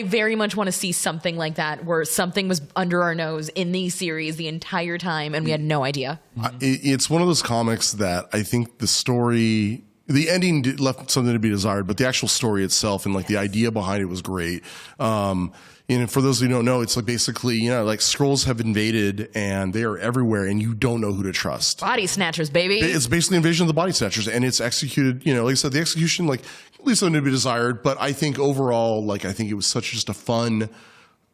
very much want to see something like that where something was under our nose in these series the entire time and we had no idea. It's one of those comics that I think the ending left something to be desired, but the actual story itself and like the idea behind it was great. And for those who don't know, it's like basically, like Skrulls have invaded and they are everywhere and you don't know who to trust. Body snatchers, baby. It's basically Invasion of the Body Snatchers, and it's executed, like I said, the execution, like, leaves something to be desired, but I think overall, I think it was such just a fun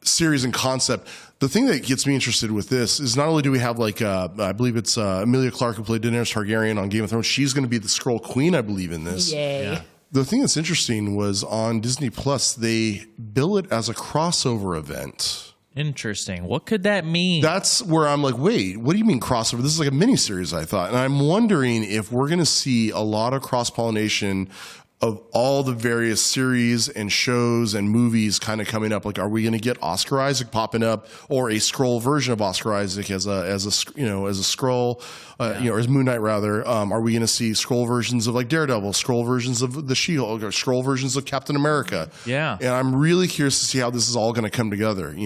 series and concept. The thing that gets me interested with this is not only do we have I believe it's Emilia Clarke, who played Daenerys Targaryen on Game of Thrones. She's going to be the Skrull Queen, I believe, in this. Yay. Yeah. The thing that's interesting was on Disney Plus, they bill it as a crossover event. Interesting. What could that mean? That's where I'm like, wait, what do you mean crossover? This is like a miniseries, I thought. And I'm wondering if we're going to see a lot of cross-pollination of all the various series and shows and movies kind of coming up. Like, are we going to get Oscar Isaac popping up, or a Skrull version of Oscar Isaac as a Skrull, or as Moon Knight rather? Are we going to see Skrull versions of like Daredevil, Skrull versions of the She-Hulk, or Skrull versions of Captain America? Yeah. And I'm really curious to see how this is all going to come together,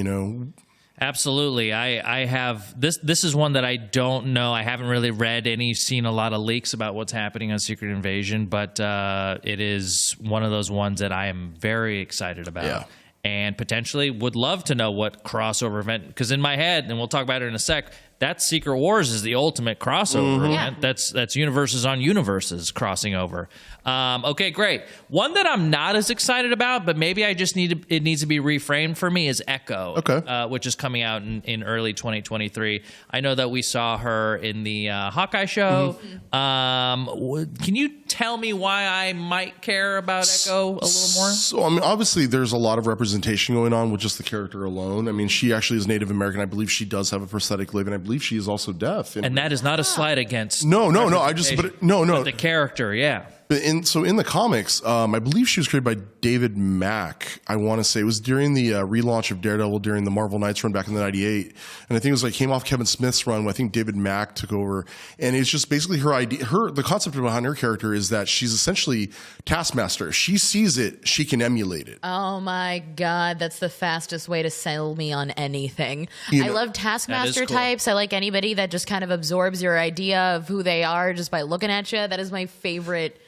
Absolutely. I have this is one that I don't know. I haven't really seen a lot of leaks about what's happening on Secret Invasion, but it is one of those ones that I am very excited about. Yeah. And potentially would love to know what crossover event, because in my head, and we'll talk about it in a sec, that Secret Wars is the ultimate crossover event. That's universes on universes crossing over. Okay, great. One that I'm not as excited about, but maybe it needs to be reframed for me, is Echo, which is coming out in early 2023. I know that we saw her in the Hawkeye show. Can you tell me why I might care about Echo a little more? So, I mean, obviously there's a lot of representation going on with just the character alone. I mean, she actually is Native American. I believe she does have a prosthetic leg, and I believe she is also deaf. And that is not a slight against. No. But the character, yeah. But in the comics, I believe she was created by David Mack. I want to say it was during the relaunch of Daredevil during the Marvel Knights run back in the '98, and I think it was came off Kevin Smith's run. I think David Mack took over, and it's just basically her idea. The concept behind her character is that she's essentially Taskmaster. She sees it, she can emulate it. Oh my God, that's the fastest way to sell me on anything. I love Taskmaster types. I like anybody that just kind of absorbs your idea of who they are just by looking at you. That is my favorite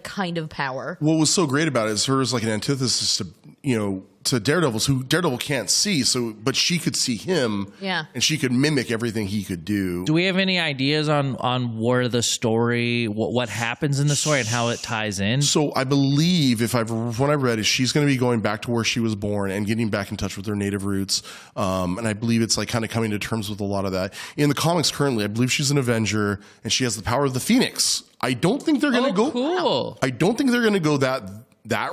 kind of power. What was so great about it is her is like an antithesis to Daredevil's, who Daredevil can't see, but she could see him, and she could mimic everything he could do. Do we have any ideas on where the story, what happens in the story, and how it ties in? So I believe, when I read it, she's going to be going back to where she was born and getting back in touch with her native roots, and I believe it's kind of coming to terms with a lot of that. In the comics currently, I believe she's an Avenger, and she has the power of the Phoenix. I don't think they're going to go. Cool. I don't think they're going to go that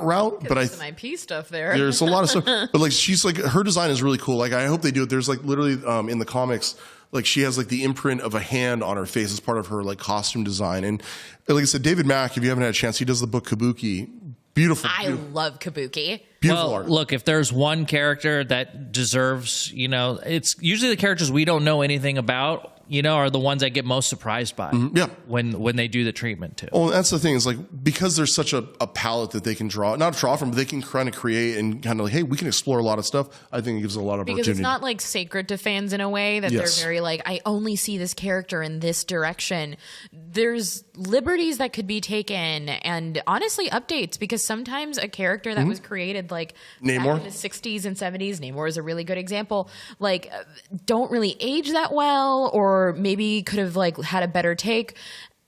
route, but some IP stuff there. There's a lot of stuff, but she's her design is really cool. I hope they do it. There's literally in the comics, she has the imprint of a hand on her face as part of her costume design. And like I said, David Mack, if you haven't had a chance, he does the book Kabuki. Beautiful. I love Kabuki. Beautiful art. Look, if there's one character that deserves, it's usually the characters we don't know anything about are the ones I get most surprised by. When they do the treatment too. Oh, that's the thing is like because there's such a palette that they can not draw from, but they can kind of create and kind of like, hey, we can explore a lot of stuff. I think it gives a lot of opportunity. Because it's not like sacred to fans in a way that they're very like, I only see this character in this direction. There's liberties that could be taken and honestly updates because sometimes a character that was created like Namor back in the 60s and 70s, Namor is a really good example, like don't really age that well or maybe could have like had a better take.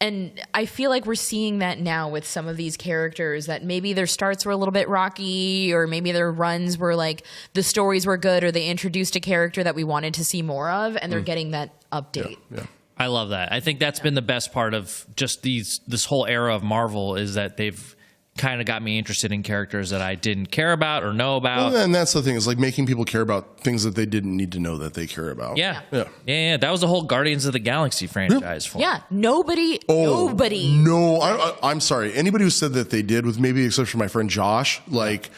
And I feel like we're seeing that now with some of these characters that maybe their starts were a little bit rocky or maybe their runs were like the stories were good or they introduced a character that we wanted to see more of and they're getting that update. Yeah. I love that. I think that's been the best part of just this whole era of Marvel is that they've kind of got me interested in characters that I didn't care about or know about. Well, and that's the thing is like making people care about things that they didn't need to know that they care about. Yeah. That was the whole Guardians of the Galaxy franchise for me. Yeah, nobody. No, I'm sorry. Anybody who said that they did, with maybe the exception of my friend Josh, like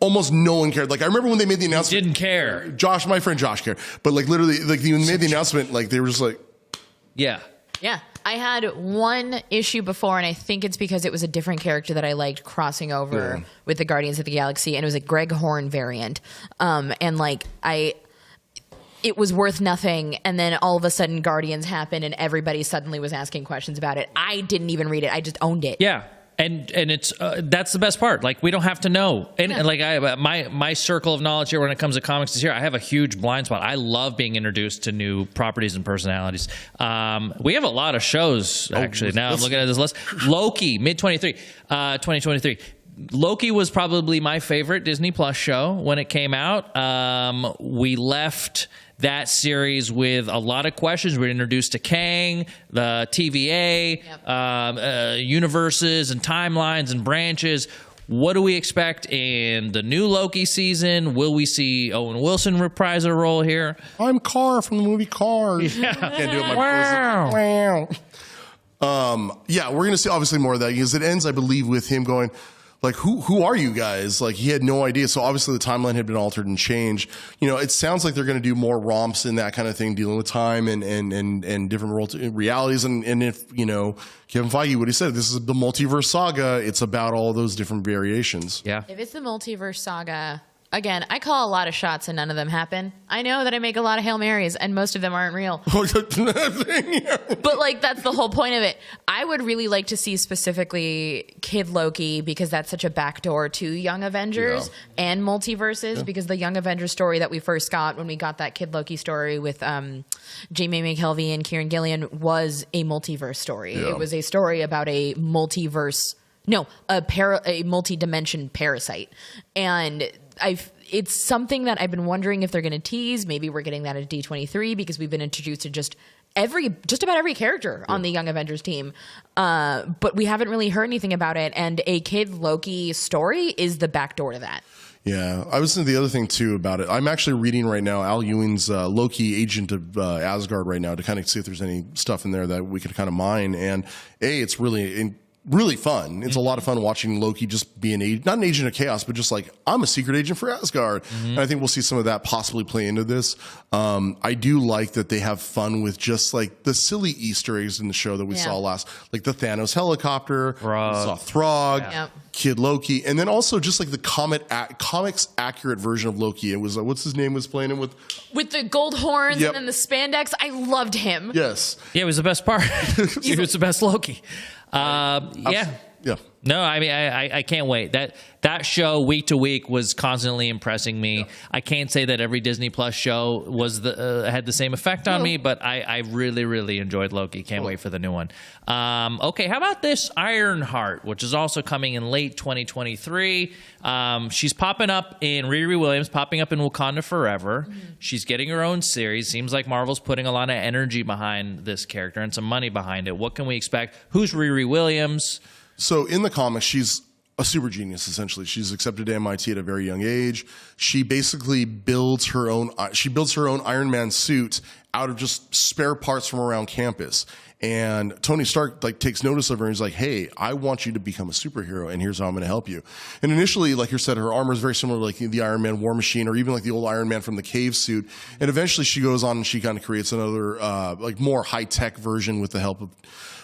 almost no one cared. Like I remember when they made the announcement. Didn't care. Josh, my friend Josh cared, but like literally, like when they made the announcement, like they were just like, yeah. I had one issue before, and I think it's because it was a different character that I liked crossing over with the Guardians of the Galaxy, and it was a Greg Horn variant. And like it was worth nothing, and then all of a sudden Guardians happened, and everybody suddenly was asking questions about it. I didn't even read it; I just owned it. Yeah. And it's that's the best part. Like we don't have to know. And like my circle of knowledge here when it comes to comics is here. I have a huge blind spot. I love being introduced to new properties and personalities. We have a lot of shows actually. Now I'm looking at this list. Loki, mid-2023, 2023. Loki was probably my favorite Disney Plus show when it came out. We left that series with a lot of questions. We're introduced to Kang, the TVA, universes and timelines and branches. What do we expect in the new Loki season? Will we see Owen Wilson reprise a role here? I'm Carr from the movie Cars. Yeah. Can't do it. Wow. We're going to see obviously more of that because it ends, I believe, with him going, like, who are you guys? Like, he had no idea. So obviously the timeline had been altered and changed. It sounds like they're going to do more romps and that kind of thing, dealing with time and different realities. And if, Kevin Feige, what he said, this is the multiverse saga. It's about all those different variations. Yeah. If it's the multiverse saga, again, I call a lot of shots and none of them happen. I know that I make a lot of Hail Marys and most of them aren't real. But like, that's the whole point of it. I would really like to see specifically Kid Loki because that's such a backdoor to Young Avengers and multiverses because the Young Avengers story that we first got when we got that Kid Loki story with Jamie McKelvey and Kieran Gillian was a multiverse story. Yeah. It was a story about a multiverse, a multi-dimension parasite. And it's something that I've been wondering if they're going to tease. Maybe we're getting that at D23 because we've been introduced to just about every character on the Young Avengers team. But we haven't really heard anything about it. And a Kid Loki story is the backdoor to that. Yeah, I was thinking the other thing too about it. I'm actually reading right now Al Ewing's Loki, Agent of Asgard right now to kind of see if there's any stuff in there that we could kind of mine. And it's really fun. It's a lot of fun watching Loki just be not an agent of chaos, but just like, I'm a secret agent for Asgard. Mm-hmm. And I think we'll see some of that possibly play into this. I do like that they have fun with just like the silly Easter eggs in the show that we saw last, like the Thanos helicopter, we saw Throg, Kid Loki, and then also just like the comics accurate version of Loki. It was, what's his name was playing him with the gold horns and then the spandex. I loved him. Yes. Yeah, it was the best part. He was the best Loki. Yeah. No, I mean, I can't wait. That show week to week was constantly impressing me. Yeah. I can't say that every Disney Plus show was had the same effect on me, but I really, really enjoyed Loki. Can't wait for the new one. Okay, how about this Ironheart, which is also coming in late 2023. She's popping up in Riri Williams, popping up in Wakanda Forever. Mm-hmm. She's getting her own series. Seems like Marvel's putting a lot of energy behind this character and some money behind it. What can we expect? Who's Riri Williams? So in the comics, she's a super genius, essentially. She's accepted to MIT at a very young age. She basically builds her own Iron Man suit out of just spare parts from around campus. And Tony Stark like takes notice of her and he's like, hey, I want you to become a superhero and here's how I'm going to help you. And initially, like you said, her armor is very similar to like the Iron Man War Machine or even like the old Iron Man from the cave suit. And eventually she goes on and she kind of creates another like more high-tech version with the help of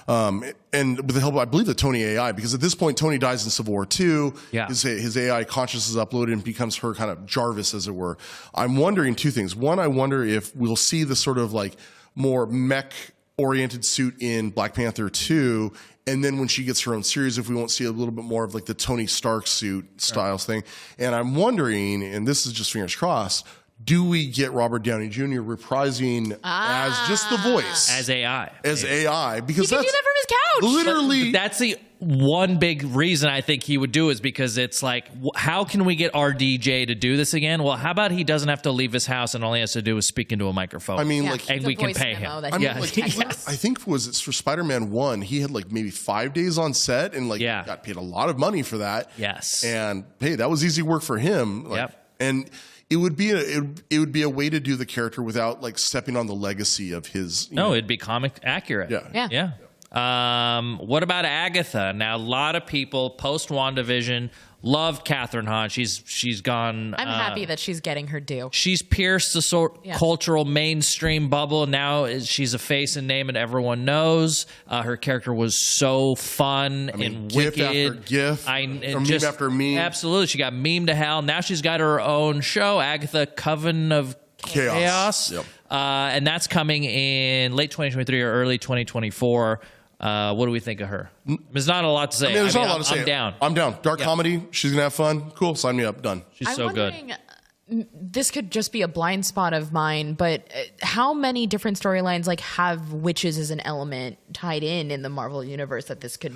and with the help of, I believe, the Tony AI, because at this point Tony dies in Civil War II. Yeah. His AI consciousness is uploaded and becomes her kind of Jarvis, as it were. I'm wondering two things. One, I wonder if we'll see the sort of like more mech oriented suit in Black Panther 2, and then when she gets her own series, if we won't see a little bit more of like the Tony Stark suit styles thing. And I'm wondering, and this is just fingers crossed, do we get Robert Downey Jr. reprising as just the voice? As AI. As AI. Because he can do that from his couch. Literally. That's the one big reason I think he would do is because it's like, how can we get RDJ to do this again? Well, how about he doesn't have to leave his house and all he has to do is speak into a microphone? I mean, and we can pay him. I mean, like, I think it's for Spider-Man 1, he had like maybe 5 days on set and like got paid a lot of money for that. Yes. And hey, that was easy work for him. Like, and it would be a way to do the character without like stepping on the legacy of his. It'd be comic accurate. Yeah. What about Agatha? Now, a lot of people post WandaVision loved Catherine Hahn. She's gone. I'm happy that she's getting her due. She's pierced the cultural mainstream bubble. Now she's a face and name, and everyone knows. Her character was so fun and GIF wicked. After GIF, meme after meme. Absolutely, she got meme to hell. Now she's got her own show, Agatha, Coven of Chaos. Yep. And that's coming in late 2023 or early 2024. What do we think of her? There's not a lot to say. I mean, there's not a lot to say. I'm down. I'm down. Dark comedy. She's gonna have fun. Cool. Sign me up. Done. She's so good. This could just be a blind spot of mine, but how many different storylines like have witches as an element tied in the Marvel universe that this could?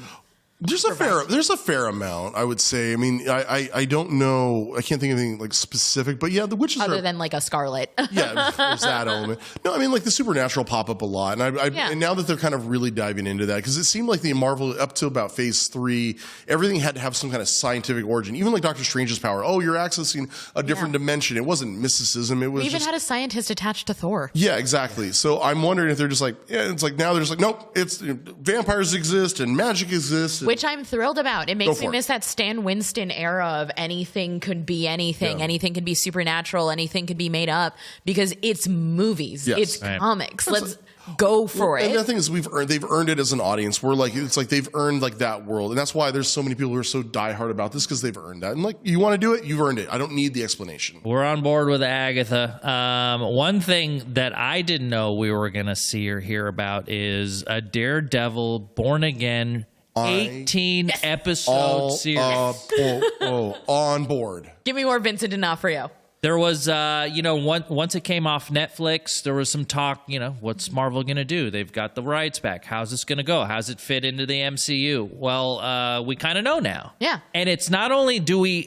There's a fair amount, I would say. I mean, I don't know. I can't think of anything like specific, but yeah, the witches other than like a Scarlet. Yeah, there's that element. No, I mean like the supernatural pop up a lot, and and now that they're kind of really diving into that, because it seemed like the Marvel up to about Phase 3, everything had to have some kind of scientific origin. Even like Doctor Strange's power. Oh, you're accessing a different dimension. It wasn't mysticism. It was. We even had a scientist attached to Thor. Yeah, exactly. So I'm wondering if they're just like, it's like now they're just like, nope, it's vampires exist and magic exists. Which I'm thrilled about. It makes me miss that Stan Winston era of anything could be anything. Anything could be supernatural. Anything could be made up because it's movies. Yes. It's comics. Let's go for it. And the thing is, they've earned it as an audience. We're like, it's like they've earned like that world. And that's why there's so many people who are so diehard about this, because they've earned that. And like, you want to do it, you've earned it. I don't need the explanation. We're on board with Agatha. One thing that I didn't know we were going to see or hear about is a Daredevil Born Again 18 episode series. On board. Give me more Vincent D'Onofrio. There was, once it came off Netflix, there was some talk, what's Marvel going to do? They've got the rights back. How's this going to go? How's it fit into the MCU? Well, we kind of know now. Yeah. And it's not only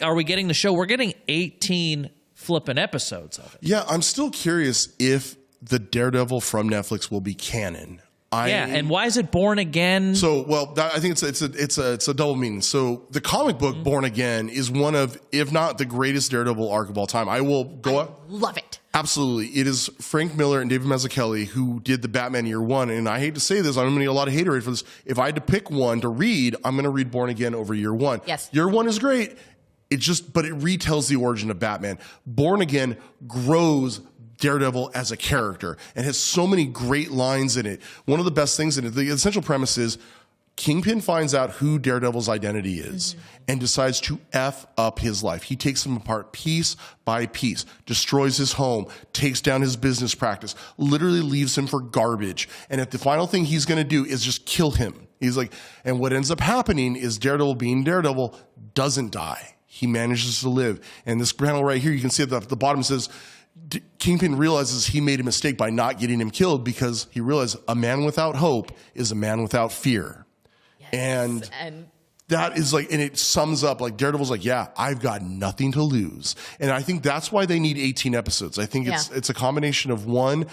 are we getting the show, we're getting 18 flipping episodes of it. Yeah, I'm still curious if the Daredevil from Netflix will be canon. And why is it Born Again? So, I think it's a double meaning. So, the comic book Born Again is one of, if not the greatest Daredevil arc of all time. I love it. Absolutely. It is Frank Miller and David Mazzucchelli who did the Batman Year One. And I hate to say this, I'm going to get a lot of haterade for this. If I had to pick one to read, I'm going to read Born Again over Year One. Yes. Year One is great. But it retells the origin of Batman. Born Again grows Daredevil as a character and has so many great lines in it. One of the best things in it, the essential premise is Kingpin finds out who Daredevil's identity is and decides to F up his life. He takes him apart piece by piece, destroys his home, takes down his business practice, literally leaves him for garbage. And if the final thing he's going to do is just kill him, he's like, and what ends up happening is Daredevil, being Daredevil, doesn't die. He manages to live. And this panel right here, you can see at the bottom says, Kingpin realizes he made a mistake by not getting him killed because he realized a man without hope is a man without fear. Yes. And that is like, and it sums up like Daredevil's like, yeah, I've got nothing to lose. And I think that's why they need 18 episodes. I think it's a combination of one.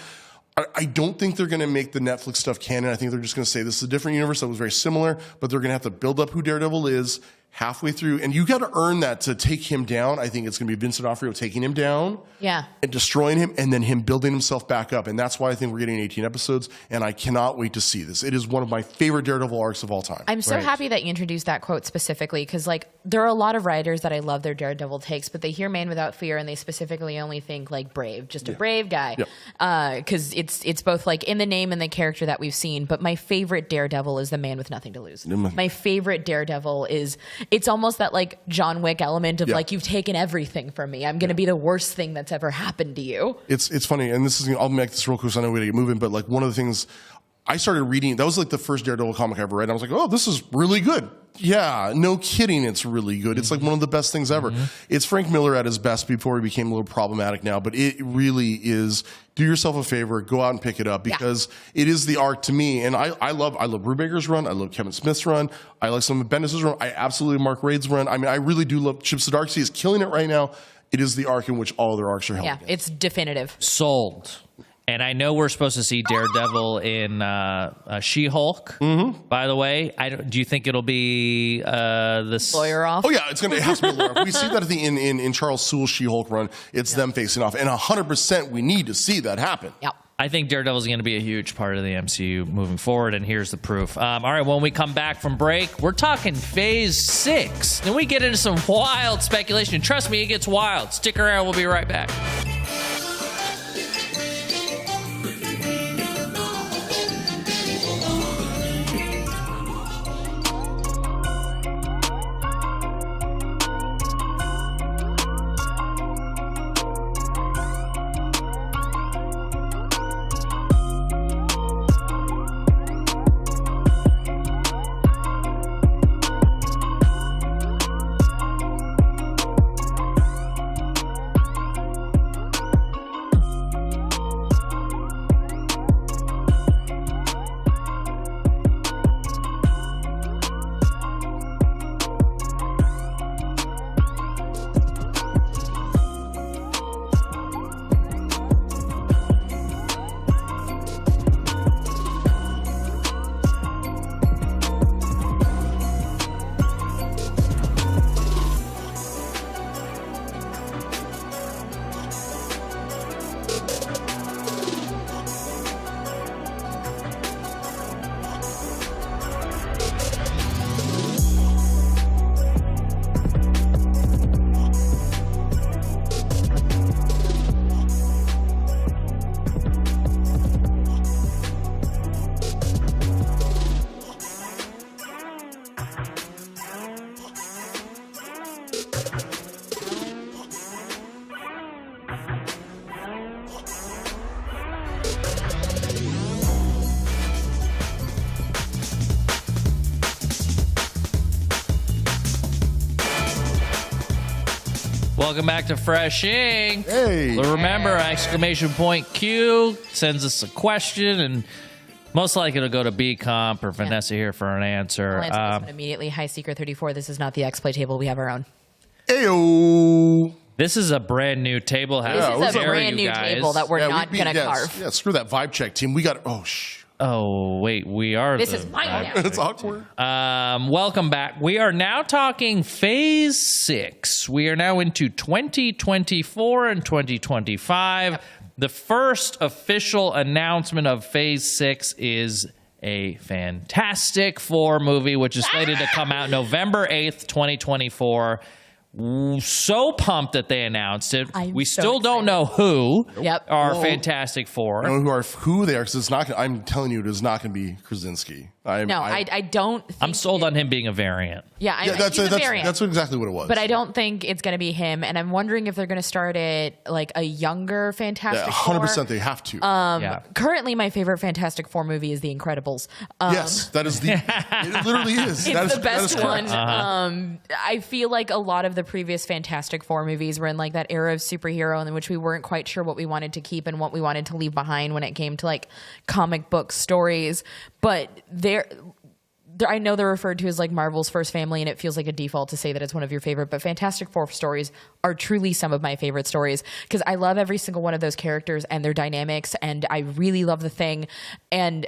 I don't think they're going to make the Netflix stuff canon. I think they're just going to say this is a different universe that was very similar, but they're going to have to build up who Daredevil is, halfway through, and you got to earn that to take him down. I think it's going to be Vincent D'Onofrio taking him down, and destroying him, and then him building himself back up. And that's why I think we're getting 18 episodes, and I cannot wait to see this. It is one of my favorite Daredevil arcs of all time. I'm so happy that you introduced that quote specifically, because like there are a lot of writers that I love their Daredevil takes, but they hear Man Without Fear and they specifically only think like brave, just a brave guy, because it's both like in the name and the character that we've seen. But my favorite Daredevil is the man with nothing to lose. My favorite Daredevil is, it's almost that like John Wick element of like, you've taken everything from me. I'm going to be the worst thing that's ever happened to you. It's funny, and this is, I'll make this real quick so I know we got to get moving, but like one of the things I started reading, that was like the first Daredevil comic I ever read, and I was like, oh, this is really good. Yeah, no kidding, it's really good. It's like one of the best things ever. It's Frank Miller at his best before he became a little problematic now, but it really is. Do yourself a favor, go out and pick it up, because it is the arc to me. And I love Brubaker's run. I love Kevin Smith's run. I like some of Bendis' run. I absolutely Mark Waid's run. I mean, I really do love Chip Zdarsky is killing it right now. It is the arc in which all other arcs are held. Yeah, it's definitive. Sold. And I know we're supposed to see Daredevil in She-Hulk. By the way, do you think it'll be this lawyer off? Oh yeah, it has to be lawyer off. We see that at the in Charles Soule's She-Hulk run. It's them facing off, and 100% we need to see that happen. Yep. I think Daredevil is going to be a huge part of the MCU moving forward, and here's the proof. All right, when we come back from break, we're talking Phase 6. Then we get into some wild speculation. Trust me, it gets wild. Stick around. We'll be right back. Welcome back to Fresh Ink. Hey. Well, remember, exclamation point Q sends us a question, and most likely it'll go to B Comp or Vanessa here for an answer. I'll answer this one immediately. Hi, Secret 34. This is not the X-Play table. We have our own. Ayo. This is a brand new table. This is a brand new table that we're not going to carve. Yeah, screw that vibe check team. We got, Oh, wait, we are. This is mine now. It's awkward. Welcome back. We are now talking Phase 6. We are now into 2024 and 2025. Yep. The first official announcement of Phase 6 is a Fantastic Four movie, which is slated to come out November 8th, 2024. So pumped that they announced it. We still don't know who are Fantastic Four. I don't know who they are, because it's not. I'm telling you, it is not going to be Krasinski. I don't. I'm sold on him being a variant. That's exactly what it was. But I don't think it's going to be him. And I'm wondering if they're going to start it like a younger Fantastic Four. 100% they have to. Currently, my favorite Fantastic Four movie is The Incredibles. Yes, that is it literally is. It's the best one. I feel like a lot of the previous Fantastic Four movies were in like that era of superhero in which we weren't quite sure what we wanted to keep and what we wanted to leave behind when it came to like comic book stories. But I know they're referred to as like Marvel's first family, and it feels like a default to say that it's one of your favorite, but Fantastic Four stories are truly some of my favorite stories because I love every single one of those characters and their dynamics, and I really love the Thing. And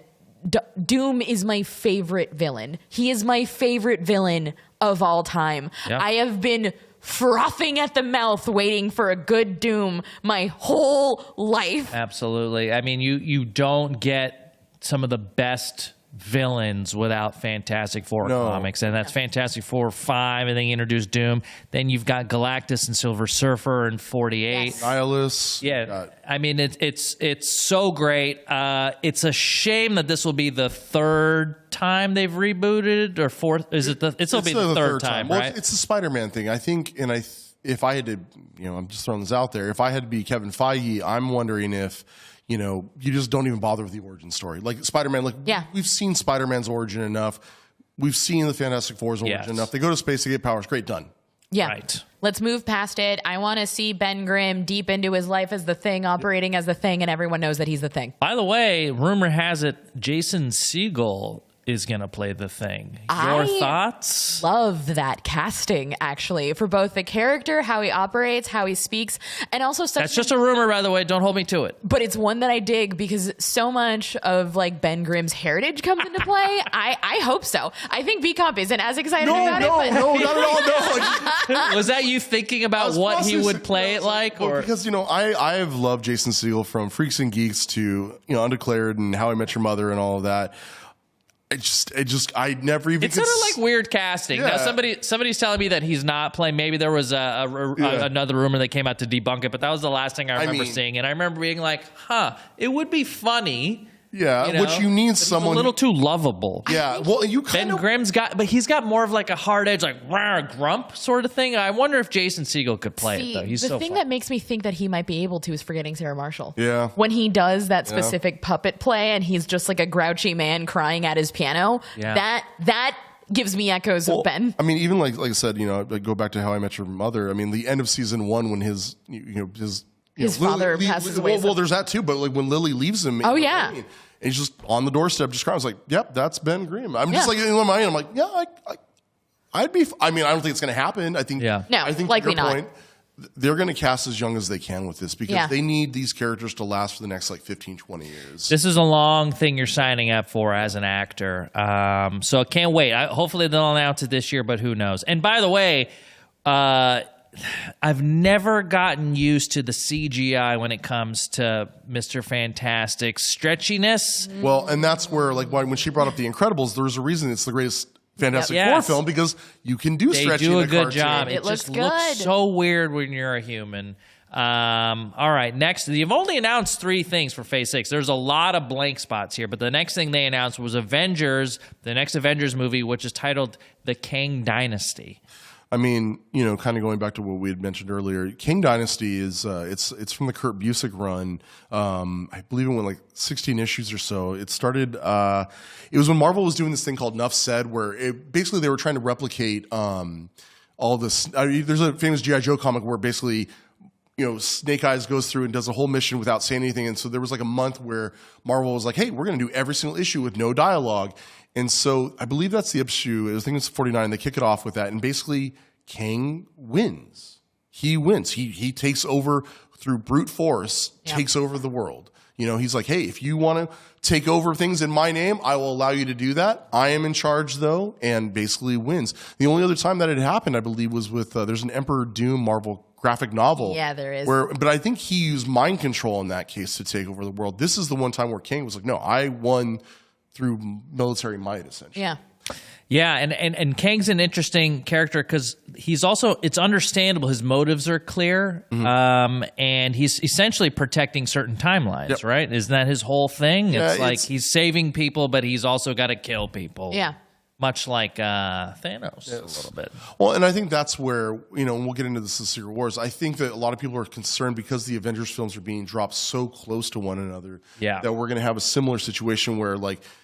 Doom is my favorite villain. He is my favorite villain of all time. Yeah. I have been frothing at the mouth waiting for a good Doom my whole life. Absolutely. I mean, you don't get some of the best villains without Fantastic Four comics, and that's Fantastic Four 5, and then you introduce Doom. Then you've got Galactus and Silver Surfer and 48. Yes. Nihilus. Yeah, I mean it's so great. It's a shame that this will be the third time they've rebooted, or fourth. Is it the? It'll be the third time, well, right? It's the Spider-Man thing, I think, and if I had to, I'm just throwing this out there. If I had to be Kevin Feige, I'm wondering if, you just don't even bother with the origin story. Like Spider-Man, we've seen Spider-Man's origin enough. We've seen the Fantastic Four's origin enough. They go to space, they get powers. Great, done. Yeah. Right. Let's move past it. I want to see Ben Grimm deep into his life as the Thing, operating as the Thing, and everyone knows that he's the Thing. By the way, rumor has it Jason Segel is going to play the Thing. Your thoughts? Love that casting, actually, for both the character, how he operates, how he speaks, and also That's just a rumor, by the way. Don't hold me to it. But it's one that I dig because so much of Ben Grimm's heritage comes into play. I hope so. I think B-Comp isn't as excited about it. No, not at all. No. Was that you thinking about what he would play it like? Well, because I have loved Jason Segel from Freaks and Geeks to Undeclared and How I Met Your Mother and all of that. I never even. It's sort of like weird casting. Yeah. Now somebody's telling me that he's not playing. Maybe there was another rumor that came out to debunk it, but that was the last thing I remember seeing. And I remember being like, it would be funny. Yeah, which you need someone a little too lovable. Yeah, well, you kind Ben Grimm's but he's got more of like a hard edge, like grump sort of thing. I wonder if Jason Segel could play it though. He's the thing fun. that makes me think that he might be able to is Forgetting Sarah Marshall. Yeah, when he does that specific puppet play and he's just like a grouchy man crying at his piano. Yeah. that gives me echoes of Ben. I mean, even like I said, go back to How I Met Your Mother. I mean, the end of season 1 when his father passes away. Well, there's that too. But like when Lily leaves him. Oh yeah. And he's just on the doorstep, just crying. I was like, "Yep, that's Ben Grimm." I'm just like in my mind. I'm like, "Yeah, I'd be." I mean, I don't think it's going to happen. I think, no, I think likely to your not. point, they're going to cast as young as they can with this because they need these characters to last for the next 15, 20 years. This is a long thing you're signing up for as an actor, so I can't wait. Hopefully, they'll announce it this year, but who knows? And by the way, I've never gotten used to the CGI when it comes to Mr. Fantastic's stretchiness. Well, and that's where, when she brought up The Incredibles, there's a reason it's the greatest Fantastic Four film because you can do stretching. They do in a good cartoon. job. It looks just good. looks so weird when you're a human. All right, next, you've only announced 3 things for Phase 6. There's a lot of blank spots here, but the next thing they announced was Avengers, the next Avengers movie, which is titled The Kang Dynasty. I mean, kind of going back to what we had mentioned earlier, Kang Dynasty is it's from the Kurt Busiek run. I believe it went 16 issues or so. It started. It was when Marvel was doing this thing called Nuff Said, where basically they were trying to replicate all this. There's a famous G.I. Joe comic where basically, Snake Eyes goes through and does a whole mission without saying anything. And so there was a month where Marvel was like, "Hey, we're going to do every single issue with no dialogue." And so I believe that's the issue. I think it's 49. They kick it off with that. And basically, Kang wins. He wins. He takes over through brute force, takes over the world. He's like, "Hey, if you want to take over things in my name, I will allow you to do that. I am in charge, though," and basically wins. The only other time that it happened, I believe, was with there's an Emperor Doom Marvel graphic novel. Yeah, there is. But I think he used mind control in that case to take over the world. This is the one time where Kang was like, "No, I won through military might, essentially." Yeah. Yeah, and Kang's an interesting character because he's also, it's understandable, his motives are clear, and he's essentially protecting certain timelines, right? Isn't that his whole thing? Yeah, it's like he's saving people, but he's also got to kill people. Yeah. Much like Thanos a little bit. Well, and I think that's where, and we'll get into this in Secret Wars, I think that a lot of people are concerned because the Avengers films are being dropped so close to one another that we're going to have a similar situation where,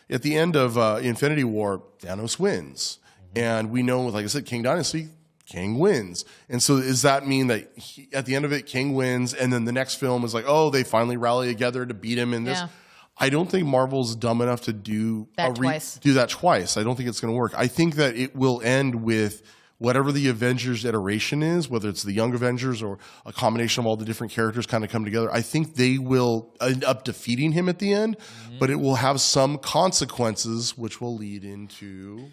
at the end of Infinity War, Thanos wins. And we know, like I said, Kang Dynasty, Kang wins. And so does that mean that at the end of it, Kang wins, and then the next film is like, oh, they finally rally together to beat him in this? Yeah. I don't think Marvel's dumb enough to do that twice. I don't think it's going to work. I think that it will end with whatever the Avengers iteration is, whether it's the Young Avengers or a combination of all the different characters kind of come together. I think they will end up defeating him at the end, but it will have some consequences, which will lead into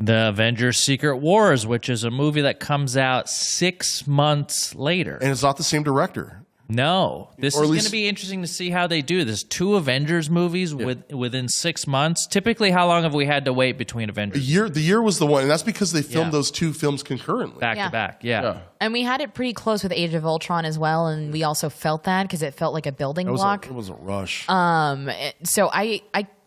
The Avengers Secret Wars, which is a movie that comes out 6 months later. And it's not the same director. No. This is going to be interesting to see how they do this. 2 Avengers movies within 6 months. Typically, how long have we had to wait between Avengers? The year was the one, and that's because they filmed those 2 films concurrently. Back to back, yeah. And we had it pretty close with Age of Ultron as well, and we also felt that because it felt like a building block. It was a rush. So I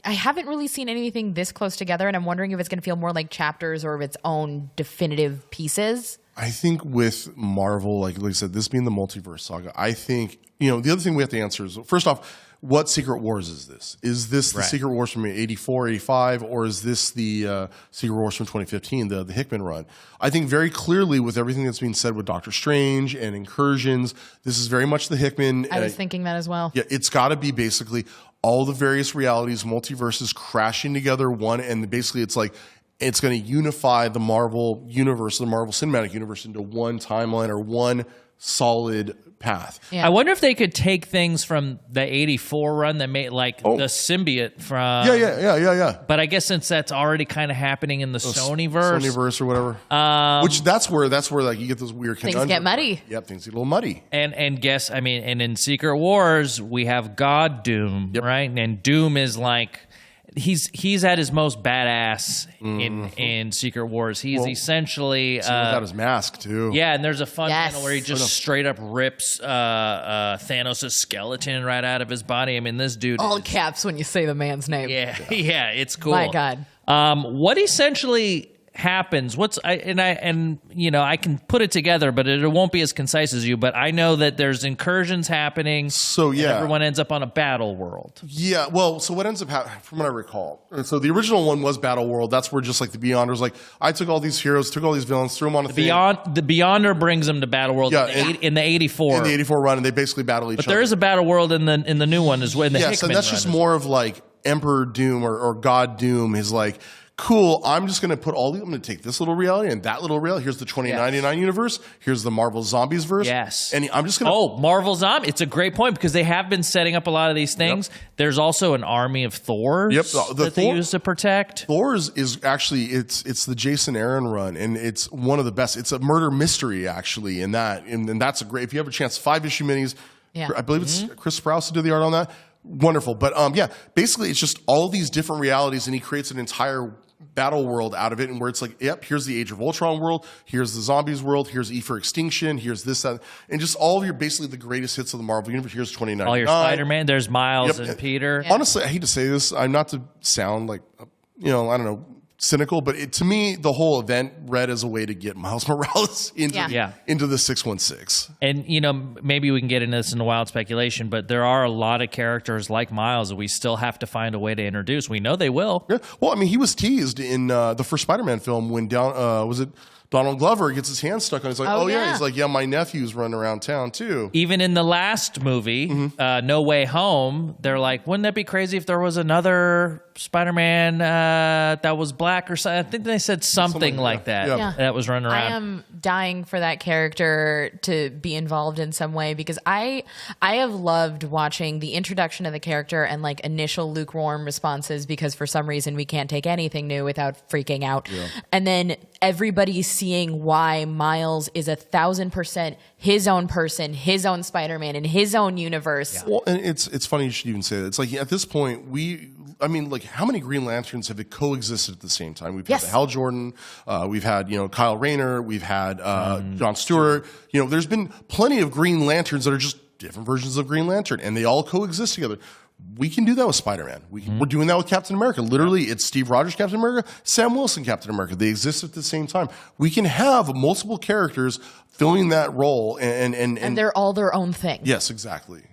haven't really seen anything this close together, and I'm wondering if it's going to feel more like chapters or of its own definitive pieces. I think with Marvel, like I said, this being the multiverse saga, I think, the other thing we have to answer is, first off, what Secret Wars is this? Is this the Secret Wars from 84, 85, or is this the Secret Wars from 2015, the Hickman run? I think very clearly with everything that's being said with Doctor Strange and Incursions, this is very much the Hickman. I was thinking that as well. Yeah, it's got to be basically all the various realities, multiverses crashing together one, and basically it's like, it's going to unify the Marvel universe, the Marvel Cinematic Universe into one timeline or one solid path. Yeah. I wonder if they could take things from the 84 run that made the symbiote from... Yeah. But I guess since that's already kind of happening in the Sonyverse... Sonyverse or whatever. Which that's where like you get those weird things get muddy. Yep, things get a little muddy. And in Secret Wars, we have God Doom, right? And Doom is like... He's at his most badass in Secret Wars. He's essentially without his mask too. Yeah, and there's a fun panel where he just straight up rips Thanos' skeleton right out of his body. I mean, this dude all caps when you say the man's name. Yeah, it's cool. My God. What essentially happens? I can put it together, but it won't be as concise as you. But I know that there's incursions happening. So everyone ends up on a battle world. Yeah, well, so what ends up happening, from what I recall, so the original one was Battle World. That's where just like the Beyonders, like I took all these heroes, took all these villains, threw them on a thing. The Beyonder brings them to Battle World in the 84. In the 84 run, and they basically battle each other. But there is a Battle World in the new one as well. Yes, and that's just more of like Emperor Doom or God Doom is like, cool, I'm just going to put I'm going to take this little reality and that little reality. Here's the 2099 universe. Here's the Marvel Zombies verse. Yes. And I'm just going to... Oh, Marvel Zombie. It's a great point because they have been setting up a lot of these things. Yep. There's also an army of Thors that they use to protect. Thors is actually, it's the Jason Aaron run, and it's one of the best. It's a murder mystery, actually, in that. And that's a great... If you have a chance, 5-issue minis. Yeah. I believe it's Chris Sprouse who did the art on that. Wonderful. But basically it's just all these different realities, and he creates an entire battle world out of it, and where it's like, yep, here's the Age of Ultron world, here's the Zombies world, here's E for Extinction, here's this, that, and just all of your basically the greatest hits of the Marvel universe. Here's 2099. All your Spider-Man, there's Miles and Peter. Honestly, I hate to say this, I'm not to sound like, I don't know, cynical, but to me, the whole event read as a way to get Miles Morales into the 616. And, maybe we can get into this in wild speculation, but there are a lot of characters like Miles that we still have to find a way to introduce. We know they will. Yeah. Well, I mean, he was teased in the first Spider-Man film when Donald Glover gets his hand stuck on. He's like, he's like, my nephew's running around town too. Even in the last movie, No Way Home, they're like, wouldn't that be crazy if there was another Spider-Man that was black or something? I think they said something like that. Yeah. That was running around. I am dying for that character to be involved in some way because I have loved watching the introduction of the character and like initial lukewarm responses because for some reason we can't take anything new without freaking out. Yeah. And then everybody seeing why Miles is 1,000% his own person, his own Spider-Man in his own universe. Yeah. Well, and it's funny you should even say that. It's like at this point how many Green Lanterns have coexisted at the same time? We've had the Hal Jordan, we've had Kyle Rayner, we've had John Stewart. There's been plenty of Green Lanterns that are just different versions of Green Lantern, and they all coexist together. We can do that with Spider-Man. We're doing that with Captain America. Literally, it's Steve Rogers Captain America, Sam Wilson Captain America. They exist at the same time. We can have multiple characters filling that role, and they're all their own thing. Yes, exactly.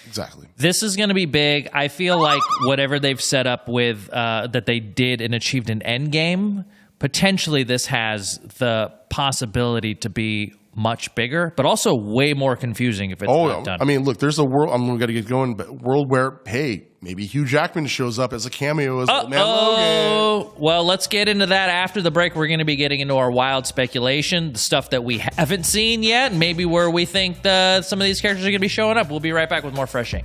Exactly. This is going to be big. I feel like whatever they've set up with that they did and achieved an end game, potentially this has the possibility to be much bigger, but also way more confusing if it's not done. I mean, look, there's a world, I'm going to get going, but world where, hey, maybe Hugh Jackman shows up as a cameo as Old Man Logan. Well, let's get into that after the break. We're going to be getting into our wild speculation, the stuff that we haven't seen yet, and maybe where we think some of these characters are going to be showing up. We'll be right back with more Fresh Ink.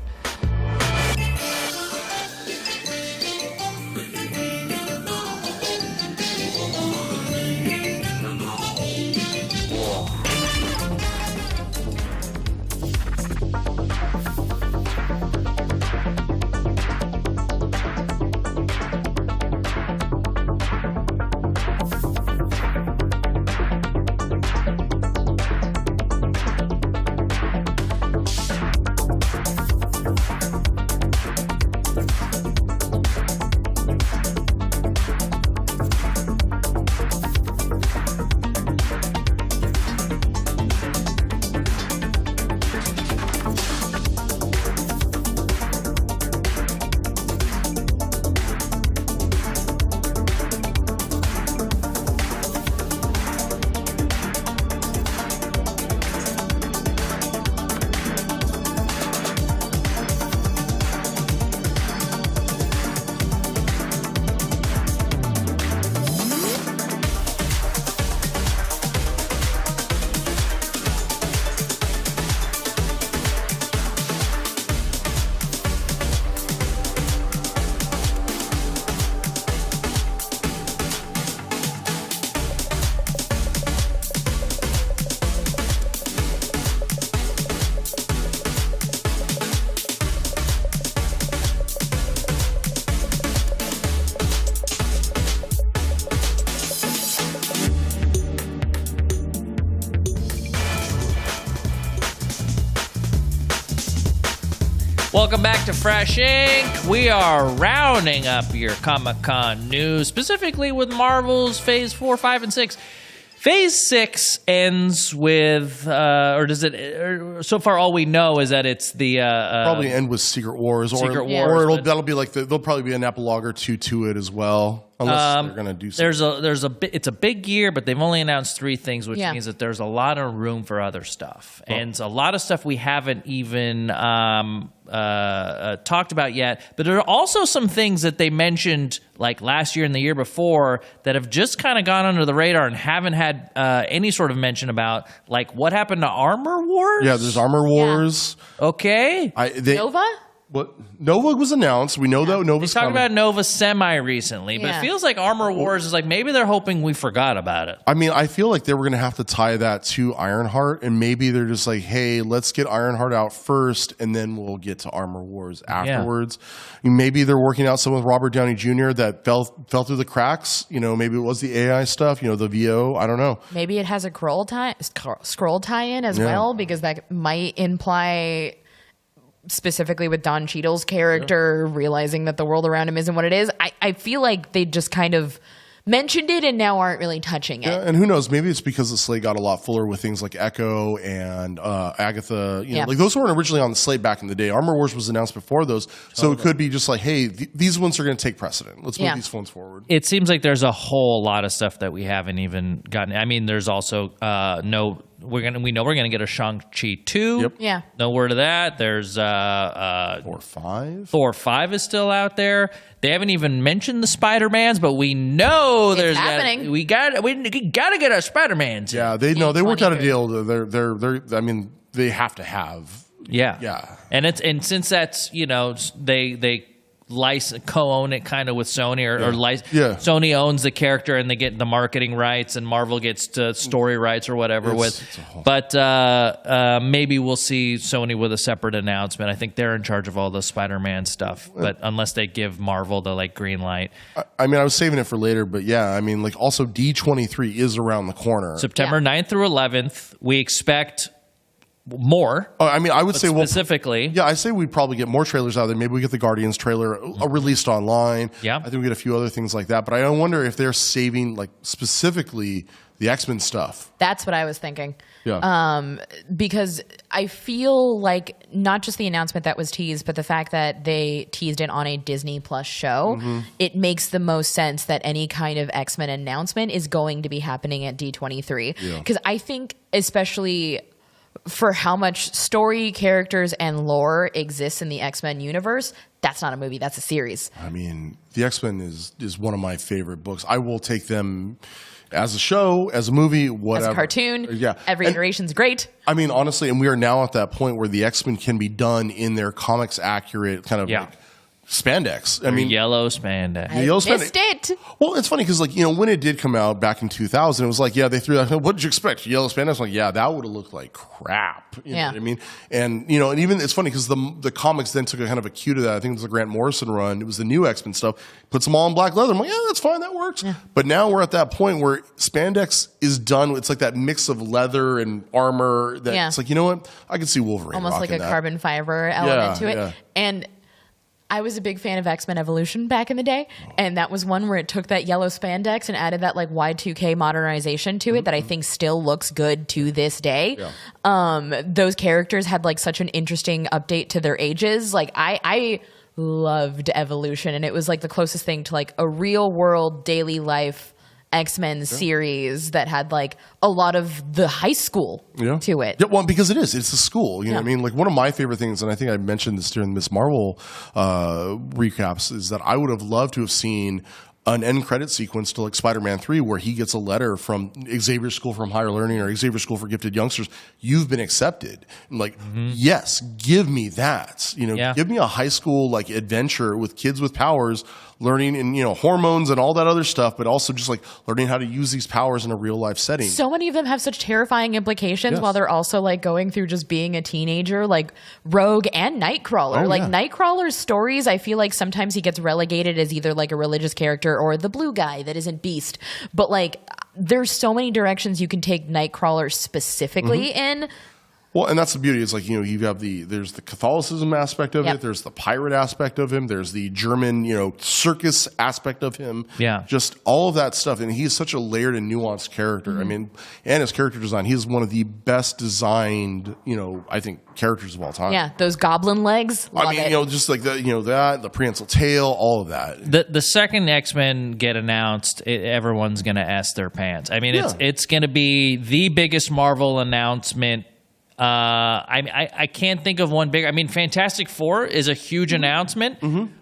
Welcome back to Fresh Ink. We are rounding up your Comic-Con news, specifically with Marvel's Phase 4, 5, and 6. Phase 6 ends with, or does it? So far, all we know is that it's the probably end with Secret Wars, or that'll be like there'll probably be an epilogue or two to it as well, unless they're gonna do something. It's a big year, but they've only announced 3 things, which means that there's a lot of room for other stuff, and a lot of stuff we haven't even talked about yet. But there are also some things that they mentioned like last year and the year before that have just kind of gone under the radar and haven't had any sort of mention about, like what happened to Armor Wars. Yeah, there's Armor Wars. Okay. Nova? What? Nova was announced. We know that Nova's coming. We talked about Nova semi-recently, but it feels like Armor Wars is like maybe they're hoping we forgot about it. I mean, I feel like they were going to have to tie that to Ironheart, and maybe they're just like, hey, let's get Ironheart out first, and then we'll get to Armor Wars afterwards. Yeah. Maybe they're working out some with Robert Downey Jr. that fell through the cracks. You know, maybe it was the AI stuff, you know, the VO. I don't know. Maybe it has a scroll tie-in as well, because that might imply... specifically with Don Cheadle's character realizing that the world around him isn't what it is. I feel like they just kind of mentioned it and now aren't really touching it. Yeah, and who knows? Maybe it's because the slate got a lot fuller with things like Echo and Agatha. You know, like those weren't originally on the slate back in the day. Armor Wars was announced before those, so it could be just like, hey, these ones are going to take precedent. Let's move these ones forward. It seems like there's a whole lot of stuff that we haven't even gotten. I mean, there's also we know we're gonna get a Shang-Chi 2. Yep. Yeah. No word of that. There's Thor 5. Thor 5 is still out there. They haven't even mentioned the Spider-Mans, but we know it's happening. We gotta get our Spider-Mans. Yeah, they worked out a deal. They're I mean, they have to have. Yeah. And since that's, you know, they co-own it kind of with Sony, Sony owns the character and they get the marketing rights, and Marvel gets the story rights or whatever. But maybe we'll see Sony with a separate announcement. I think they're in charge of all the Spider-Man stuff, but unless they give Marvel the like green light. I mean, I was saving it for later, but yeah, I mean, like also D23 is around the corner. September 9th through 11th. We expect more. I mean, I would say specifically. I say we'd probably get more trailers out there. Maybe we get the Guardians trailer released online. Yeah, I think we get a few other things like that. But I wonder if they're saving like specifically the X-Men stuff. That's what I was thinking. Yeah. Because I feel like not just the announcement that was teased, but the fact that they teased it on a Disney Plus show, it makes the most sense that any kind of X-Men announcement is going to be happening at D23. Because I think, especially for how much story, characters, and lore exists in the X-Men universe, that's not a movie, that's a series. I mean, the X-Men is one of my favorite books. I will take them as a show, as a movie, whatever. As a cartoon. Yeah. Every iteration's great. I mean, honestly, and we are now at that point where the X-Men can be done in their comics accurate kind of like spandex. I mean, yellow spandex. Missed it. Well, it's funny because, like, you know, when it did come out back in 2000, it was like, they threw that. What did you expect? Yellow spandex? I'm like, that would have looked like crap. You know what I mean? And, you know, and even it's funny because the comics then took a kind of a cue to that. I think it was the Grant Morrison run. It was the new X-Men stuff. Puts them all in black leather. I'm like, that's fine. That works. Yeah. But now we're at that point where spandex is done. It's like that mix of leather and armor that it's like, you know what? I can see Wolverine almost like a carbon fiber element to it. Yeah. And I was a big fan of X-Men Evolution back in the day, and that was one where it took that yellow spandex and added that like Y2K modernization to it that I think still looks good to this day. Yeah. Those characters had like such an interesting update to their ages. Like I loved Evolution, and it was like the closest thing to like a real world daily life X-Men series that had like a lot of the high school to it. Yeah, well, because it's a school. You know what I mean? Like one of my favorite things, and I think I mentioned this during Miss Marvel recaps, is that I would have loved to have seen an end credit sequence to like Spider-Man 3 where he gets a letter from Xavier School for Higher Learning or Xavier School for Gifted Youngsters. You've been accepted. And like, yes, give me that. You know, give me a high school like adventure with kids with powers learning and, you know, hormones and all that other stuff, but also just like learning how to use these powers in a real life setting. So many of them have such terrifying implications while they're also like going through just being a teenager, like Rogue and Nightcrawler. Nightcrawler's stories, I feel like sometimes he gets relegated as either like a religious character or the blue guy that isn't Beast. But like there's so many directions you can take Nightcrawler specifically in. Well, and that's the beauty. It's like, you have there's the Catholicism aspect of it. There's the pirate aspect of him. There's the German, circus aspect of him. Yeah. Just all of that stuff. And he's such a layered and nuanced character. I mean, and his character design, he's one of the best designed, I think, characters of all time. Yeah, those goblin legs. Love it. Just like the prehensile tail, all of that. The second X-Men get announced, everyone's going to ask their pants. I mean, it's going to be the biggest Marvel announcement. I can't think of one bigger. I mean, Fantastic Four is a huge announcement,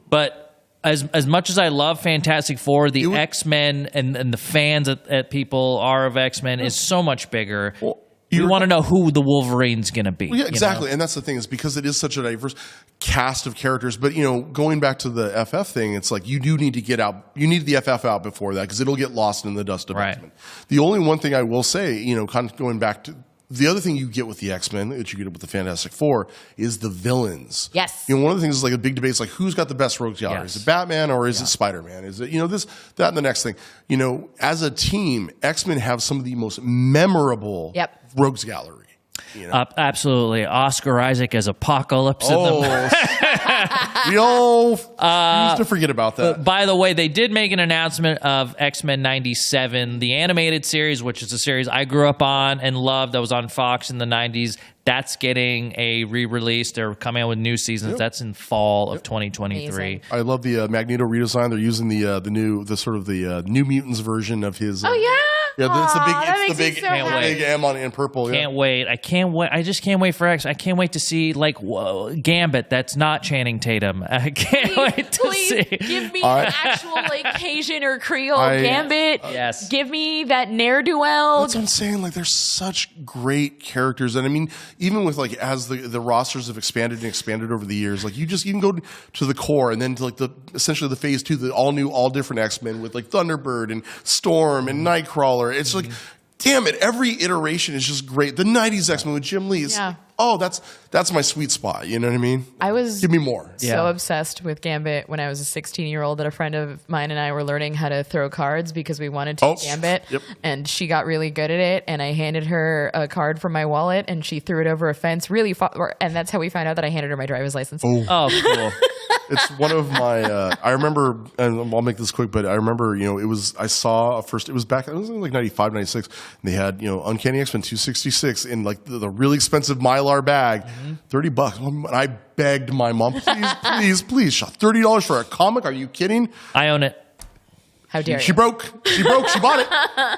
but as much as I love Fantastic Four, the X-Men and the fans that people are of X-Men is so much bigger. Well, you want to know who the Wolverine's going to be. Well, yeah, exactly. And that's the thing, is because it is such a diverse cast of characters. But, going back to the FF thing, it's like you do need to get out. You need the FF out before that, because it'll get lost in the dust of X-Men. The only one thing I will say, kind of going back to the other thing you get with the X-Men, that you get with the Fantastic Four, is the villains. Yes. One of the things is like a big debate is like, who's got the best rogues gallery? Yes. Is it Batman or is it Spider-Man? Is it, this, that, and the next thing? As a team, X-Men have some of the most memorable rogues gallery. Absolutely. Oscar Isaac as Apocalypse. We all used to forget about that. By the way, they did make an announcement of X-Men 97, the animated series, which is a series I grew up on and loved, that was on Fox in the 90s. That's getting a re-release. They're coming out with new seasons. That's in fall of 2023. Amazing. I love the Magneto redesign. They're using the New Mutants version of his. Oh, yeah? Yeah, it's the big so happy. big M in purple. Can't wait. I can't wait. I just can't wait for X. I can't wait to see Gambit. That's not Channing Tatum. I can't wait to see. Give me an actual Cajun or Creole Gambit. Yes. Give me that ne'er-do-well. That's what I'm saying. Like, there's such great characters, and I mean, even with as the rosters have expanded over the years, like you can go to the core, and then to essentially the phase 2, the all new, all different X-Men with Thunderbird and Storm and Nightcrawler. It's like, damn it, every iteration is just great. The 90s X-Men with Jim Lee is, that's my sweet spot. You know what I mean? Give me more. So obsessed with Gambit when I was a 16-year-old that a friend of mine and I were learning how to throw cards because we wanted to Gambit. Yep. And she got really good at it. And I handed her a card from my wallet and she threw it over a fence really far. And that's how we found out that I handed her my driver's license. Oh, cool. It's one of my, I remember, and I'll make this quick, but I remember, it was back, it was like 95, 96, and they had, Uncanny X-Men 266 in the really expensive Mylar bag, $30. And I begged my mom, please, $30 for a comic? Are you kidding? I own it. How dare you? She broke. She bought it.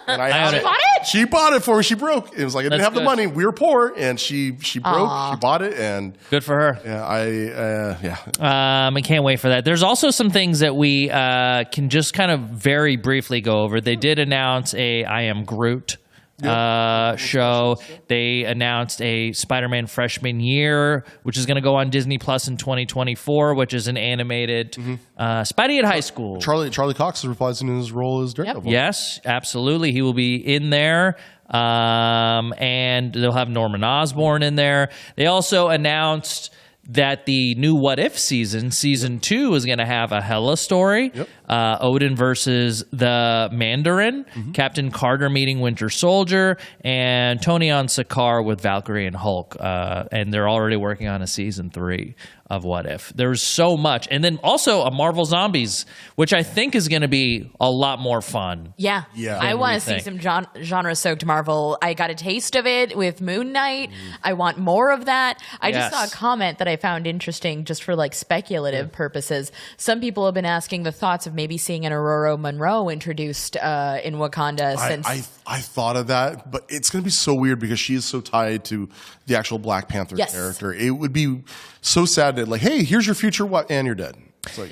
And I She bought it? She bought it for me. She broke. It was like, I didn't have the money. We were poor. And she broke. She bought it. And good for her. Yeah, I can't wait for that. There's also some things that we can just kind of very briefly go over. They did announce a I Am Groot show. They announced a Spider-Man freshman year, which is going to go on Disney Plus in 2024, which is an animated Spidey at high school. Charlie Cox is reprising his role as Daredevil. Yes, absolutely. He will be in there. And they'll have Norman Osborn in there. They also announced that the new What If season 2, is going to have a Hela story. Odin versus the Mandarin, Captain Carter meeting Winter Soldier, and Tony on Sakaar with Valkyrie and Hulk. And they're already working on a season 3 of What If. There's so much. And then also a Marvel Zombies, which I think is going to be a lot more fun. Yeah. I want to see some genre-soaked Marvel. I got a taste of it with Moon Knight. I want more of that. I just saw a comment that I found interesting just for speculative purposes. Some people have been asking the thoughts of maybe seeing an Aurora Monroe introduced in Wakanda. I thought of that, but it's going to be so weird because she is so tied to the actual Black Panther character. It would be so sad that hey, here's your future, and you're dead. It's like,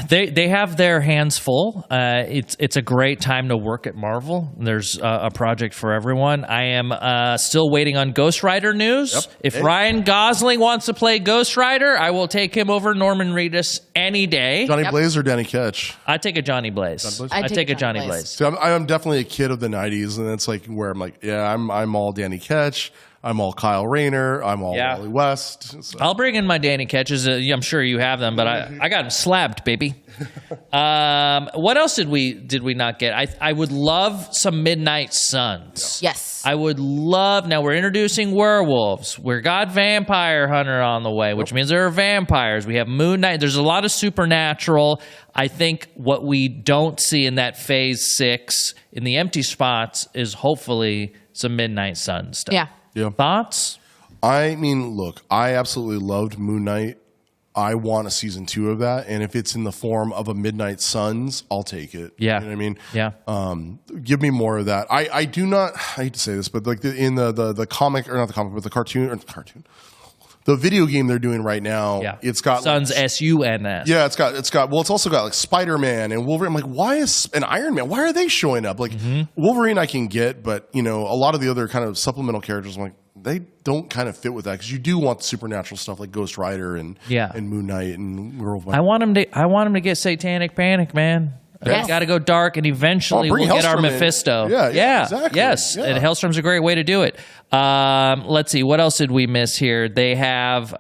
they have their hands full. It's a great time to work at Marvel. There's a project for everyone. I am still waiting on Ghost Rider news. If Ryan Gosling wants to play Ghost Rider, I will take him over Norman Reedus any day. Johnny Blaze or Danny Ketch? I take a Johnny Blaze. I take a Johnny Blaze. So I'm definitely a kid of the 90s, and it's where I'm I'm all Danny Ketch. I'm all Kyle Rayner. I'm all Wally West. So. I'll bring in my Danny Ketches. I'm sure you have them, but I got them slabbed, baby. What else did we not get? I would love some Midnight Suns. Yes. I would love. Now we're introducing werewolves. We got Vampire Hunter on the way, which means there are vampires. We have Moon Knight. There's a lot of supernatural. I think what we don't see in that Phase 6 in the empty spots is hopefully some Midnight Sun stuff. Yeah. Thoughts? I mean, look, I absolutely loved Moon Knight. I want a season 2 of that, and if it's in the form of a Midnight Suns, I'll take it. Yeah, you know what I mean. Yeah, give me more of that. I do not. I hate to say this, but like in the comic, or not the comic, but the cartoon, the video game they're doing right now. Yeah, it's got Suns SUNS. Yeah, it's got. Well, it's also got like Spider-Man and Wolverine. I'm like, why is an Iron Man? Why are they showing up? Like Wolverine, I can get, but a lot of the other kind of supplemental characters, I'm like, they don't kind of fit with that, because you do want supernatural stuff like Ghost Rider and Moon Knight and Werewolf. I want him to get Satanic Panic, man. Yes. Got to go dark, and eventually we'll get our Mephisto. Yeah, exactly. Yes, yeah. And Hellstrom's a great way to do it. Let's see, what else did we miss here? They have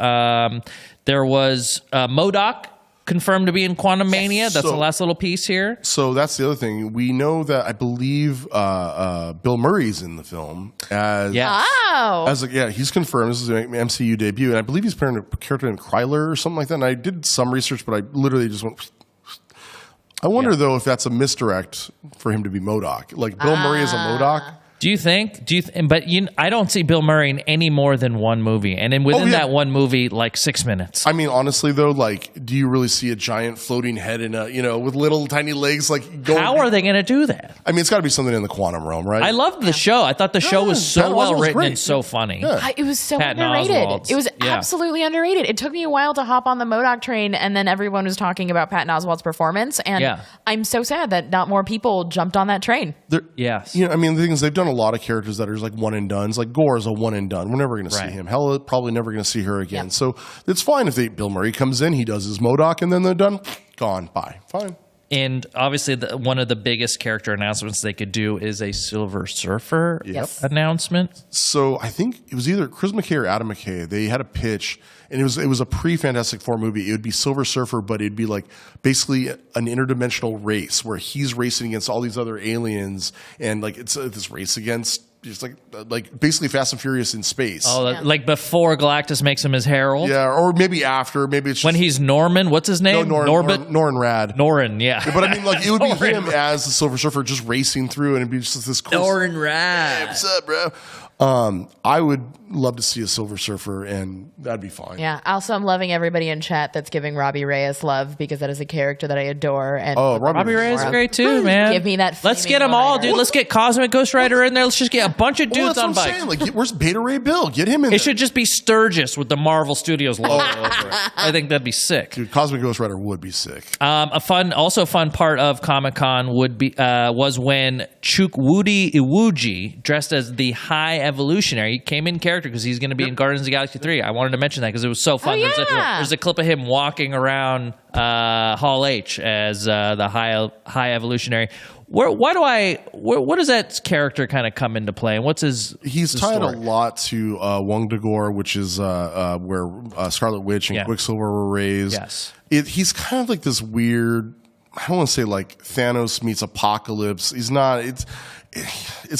there was M.O.D.O.K. confirmed to be in Quantumania. Yes. That's the last little piece here. So that's the other thing. We know that I believe Bill Murray's in the film as he's confirmed. This is an MCU debut, and I believe he's playing a character named Kryler or something like that. And I did some research, but I literally just went. I wonder though if that's a misdirect for him to be M.O.D.O.K. Like Bill Murray is a M.O.D.O.K. Do you think? But I don't see Bill Murray in any more than one movie, and within that one movie, like 6 minutes. I mean, honestly, though, like, do you really see a giant floating head in with little tiny legs? Like, going? How are they going to do that? I mean, it's got to be something in the quantum realm, right? I loved the show. I thought the show was so well written and so funny. Yeah. It was so Patton underrated. Oswalt. It was absolutely underrated. It took me a while to hop on the M.O.D.O.K. train, and then everyone was talking about Patton Oswalt's performance, and I'm so sad that not more people jumped on that train. Yes. I mean, the thing is, they've done a lot of characters that are like one and done's. Like Gore is a one and done. We're never going to see him. Hella probably never going to see her again. Yep. So it's fine if Bill Murray comes in, he does his M.O.D.O.K, and then they're done. Gone. Bye. Fine. And obviously, one of the biggest character announcements they could do is a Silver Surfer announcement. So I think it was either Chris McKay or Adam McKay. They had a pitch, and it was a pre-Fantastic Four movie. It would be Silver Surfer, but it'd be like basically an interdimensional race where he's racing against all these other aliens, and like it's this race against. Just like basically Fast and Furious in space. Oh, like before Galactus makes him his herald? Yeah, or maybe after. Maybe it's just, when he's Norman. What's his name? Norrin Rad. Norrin, yeah. But I mean, like it would be him as the Silver Surfer just racing through, and it'd be just this cool. Norrin Rad. Hey, what's up, bro? I would love to see a Silver Surfer, and that'd be fine. Yeah. Also, I'm loving everybody in chat that's giving Robbie Reyes love, because that is a character that I adore. And Robbie Reyes is great too, man. Give me that. Let's get them all, dude. Let's get Cosmic Ghost Rider in there. Let's just get a bunch of dudes on bikes. Like, where's Beta Ray Bill? Get him in there. It should just be Sturgis with the Marvel Studios logo over it. I think that'd be sick. Dude, Cosmic Ghost Rider would be sick. A fun part of Comic-Con was when Chukwudi Iwuji, dressed as the High Evolutionary, came in character because he's going to be in Guardians of the Galaxy 3. I wanted to mention that because it was so fun. There's a clip of him walking around Hall H as the High Evolutionary. What does that character kind of come into play? And what's He's tied a lot to Wongdagore, which is where Scarlet Witch and Quicksilver were raised. Yes. He's kind of like this weird, I don't want to say like Thanos meets Apocalypse. He's not, it's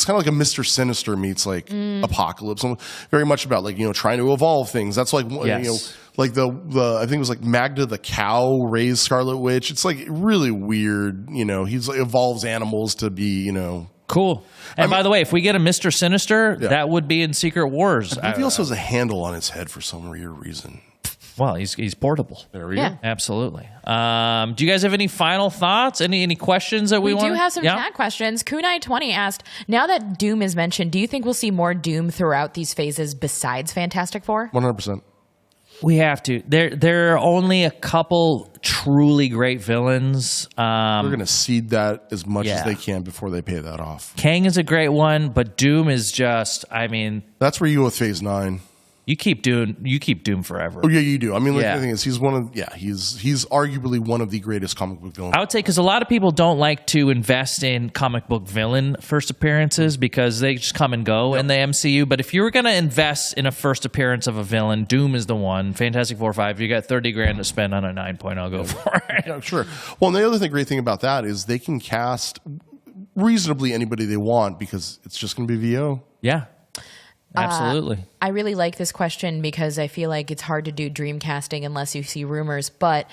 kind of like a Mr. Sinister meets like Apocalypse. Very much about like, trying to evolve things. That's like, like the I think it was like Magda the cow raised Scarlet Witch. It's like really weird, he's like, evolves animals to be, cool. And by the way, if we get a Mr. Sinister, that would be in Secret Wars. I believe he also has a handle on his head for some weird reason. Well, he's portable. There we go. Absolutely. Do you guys have any final thoughts? Any questions that we want? We do have some chat questions. Kunai20 asked, now that Doom is mentioned, do you think we'll see more Doom throughout these phases besides Fantastic Four? 100%. We have to. There are only a couple truly great villains. They're going to seed that as much as they can before they pay that off. Kang is a great one, but Doom is just, I mean... That's where you go with Phase 9. You keep Doom forever. Oh yeah, you do. I mean, the thing is, he's arguably one of the greatest comic book villains. I would say because a lot of people don't like to invest in comic book villain first appearances because they just come and go in the MCU. But if you were going to invest in a first appearance of a villain, Doom is the one. Fantastic Four 5. You got $30,000 to spend on a 9.0. Go for it. Yeah, sure. Well, and the other great thing about that is they can cast reasonably anybody they want because it's just going to be VO. Yeah. Absolutely. I really like this question because I feel like it's hard to do dream casting unless you see rumors. But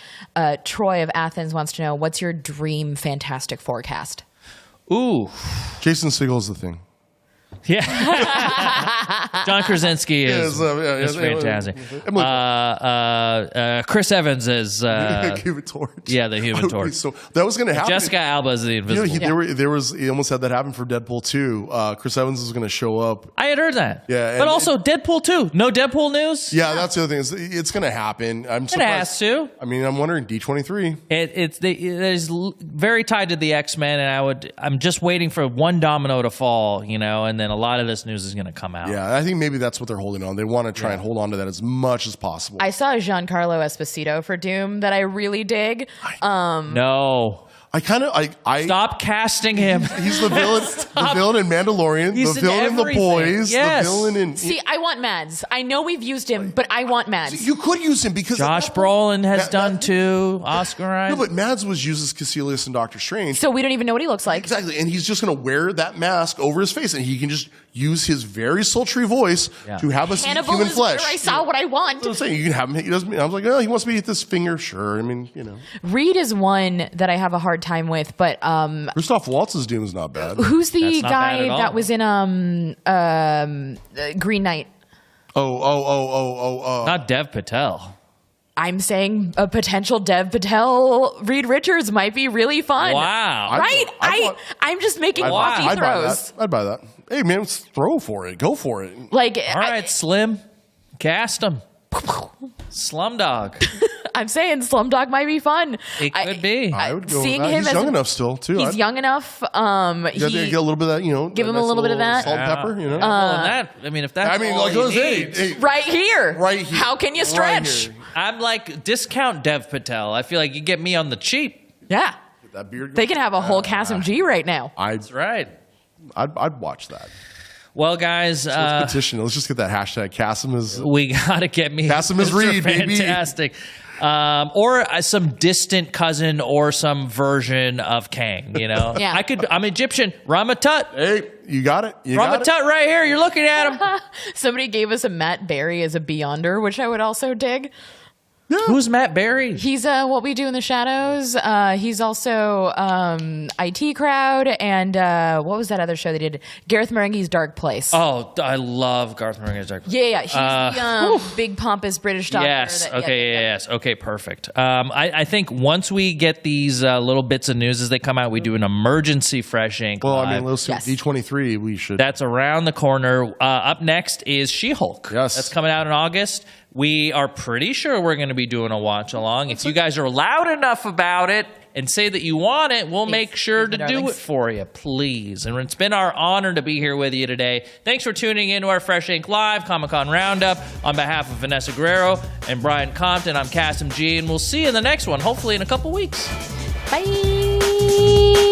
Troy of Athens wants to know, what's your dream Fantastic Four cast? Ooh. Jason Segel is the Thing. Yeah. John Krasinski is fantastic. Chris Evans is Human Torch. Yeah, the Human Torch. So that was going to happen. Jessica Alba is the Invisible. He almost had that happen for Deadpool 2. Chris Evans was going to show up. I had heard that. Yeah, but also Deadpool 2. No Deadpool news. Yeah, that's the other thing. It's going to happen. I'm surprised. It has to. I mean, I'm wondering D23. It is very tied to the X-Men, and I'm just waiting for one domino to fall, and then a lot of this news is going to come out. Yeah, I think maybe that's what they're holding on. They want to try and hold on to that as much as possible. I saw Giancarlo Esposito for Doom that I really dig. No. Stop casting him. He's the villain. The villain in Mandalorian. He's the villain in The Boys. Yes. The villain in. See, I want Mads. I know we've used him, but I want Mads. You could use him because Josh Brolin has done too. Oscar Isaac. No, but Mads was used as Caecilius in Doctor Strange. So we don't even know what he looks like. Exactly, and he's just going to wear that mask over his face, and he can just use his very sultry voice to have us eat Hannibal human is flesh. where I saw what I want. That's what I'm saying. You can have him. He doesn't. I was like, oh, he wants me to eat this finger. Sure. I mean, Reed is one that I have a hard time with, but Christoph Waltz's Doom is not bad. Who's the guy that was in Green Knight? Not Dev Patel. I'm saying a potential Dev Patel Reed Richards might be really fun. Wow. Right? I'm just making coffee throws. I'd buy that. Hey, man, let's throw for it. Go for it. All right, Slim. Cast him. Slumdog. I'm saying Slumdog might be fun. It could be. I would go seeing with that. him He's young enough still, too. He's young enough. Get a little bit of that, give him a little bit of that. Salt and pepper, if that's right here. Right here. How can you stretch? Right, I'm like, discount Dev Patel. I feel like you get me on the cheap. Yeah. That beard. They can have a whole Kasim G right now. That's right. I'd watch that. Well, guys, let's petition. Let's just get that hashtag. Kasim is. We gotta get me. Kasim is Reed, baby. Fantastic. Or some distant cousin or some version of Kang. Yeah. I'm Egyptian. Ramatut. Hey, you got it. Ramatut right here. You're looking at him. Somebody gave us a Matt Berry as a Beyonder, which I would also dig. Yeah. Who's Matt Berry? He's What We Do in the Shadows. He's also IT Crowd, and what was that other show they did? Gareth Marenghi's Dark Place. Oh, I love Garth Marenghi's Dark Place. Yeah. He's the big pompous British doctor. Yes. Yes. Okay. Perfect. I think once we get these little bits of news as they come out, we do an emergency Fresh Ink. Well, live. let's see. D23. We should. That's around the corner. Up next is She-Hulk. Yes. That's coming out in August. We are pretty sure we're going to be doing a watch along. If you guys are loud enough about it and say that you want it, we'll make sure to do it for you, please. And it's been our honor to be here with you today. Thanks for tuning in to our Fresh Ink Live Comic-Con Roundup. On behalf of Vanessa Guerrero and Brian Compton, I'm Kasim G, and we'll see you in the next one, hopefully in a couple weeks. Bye.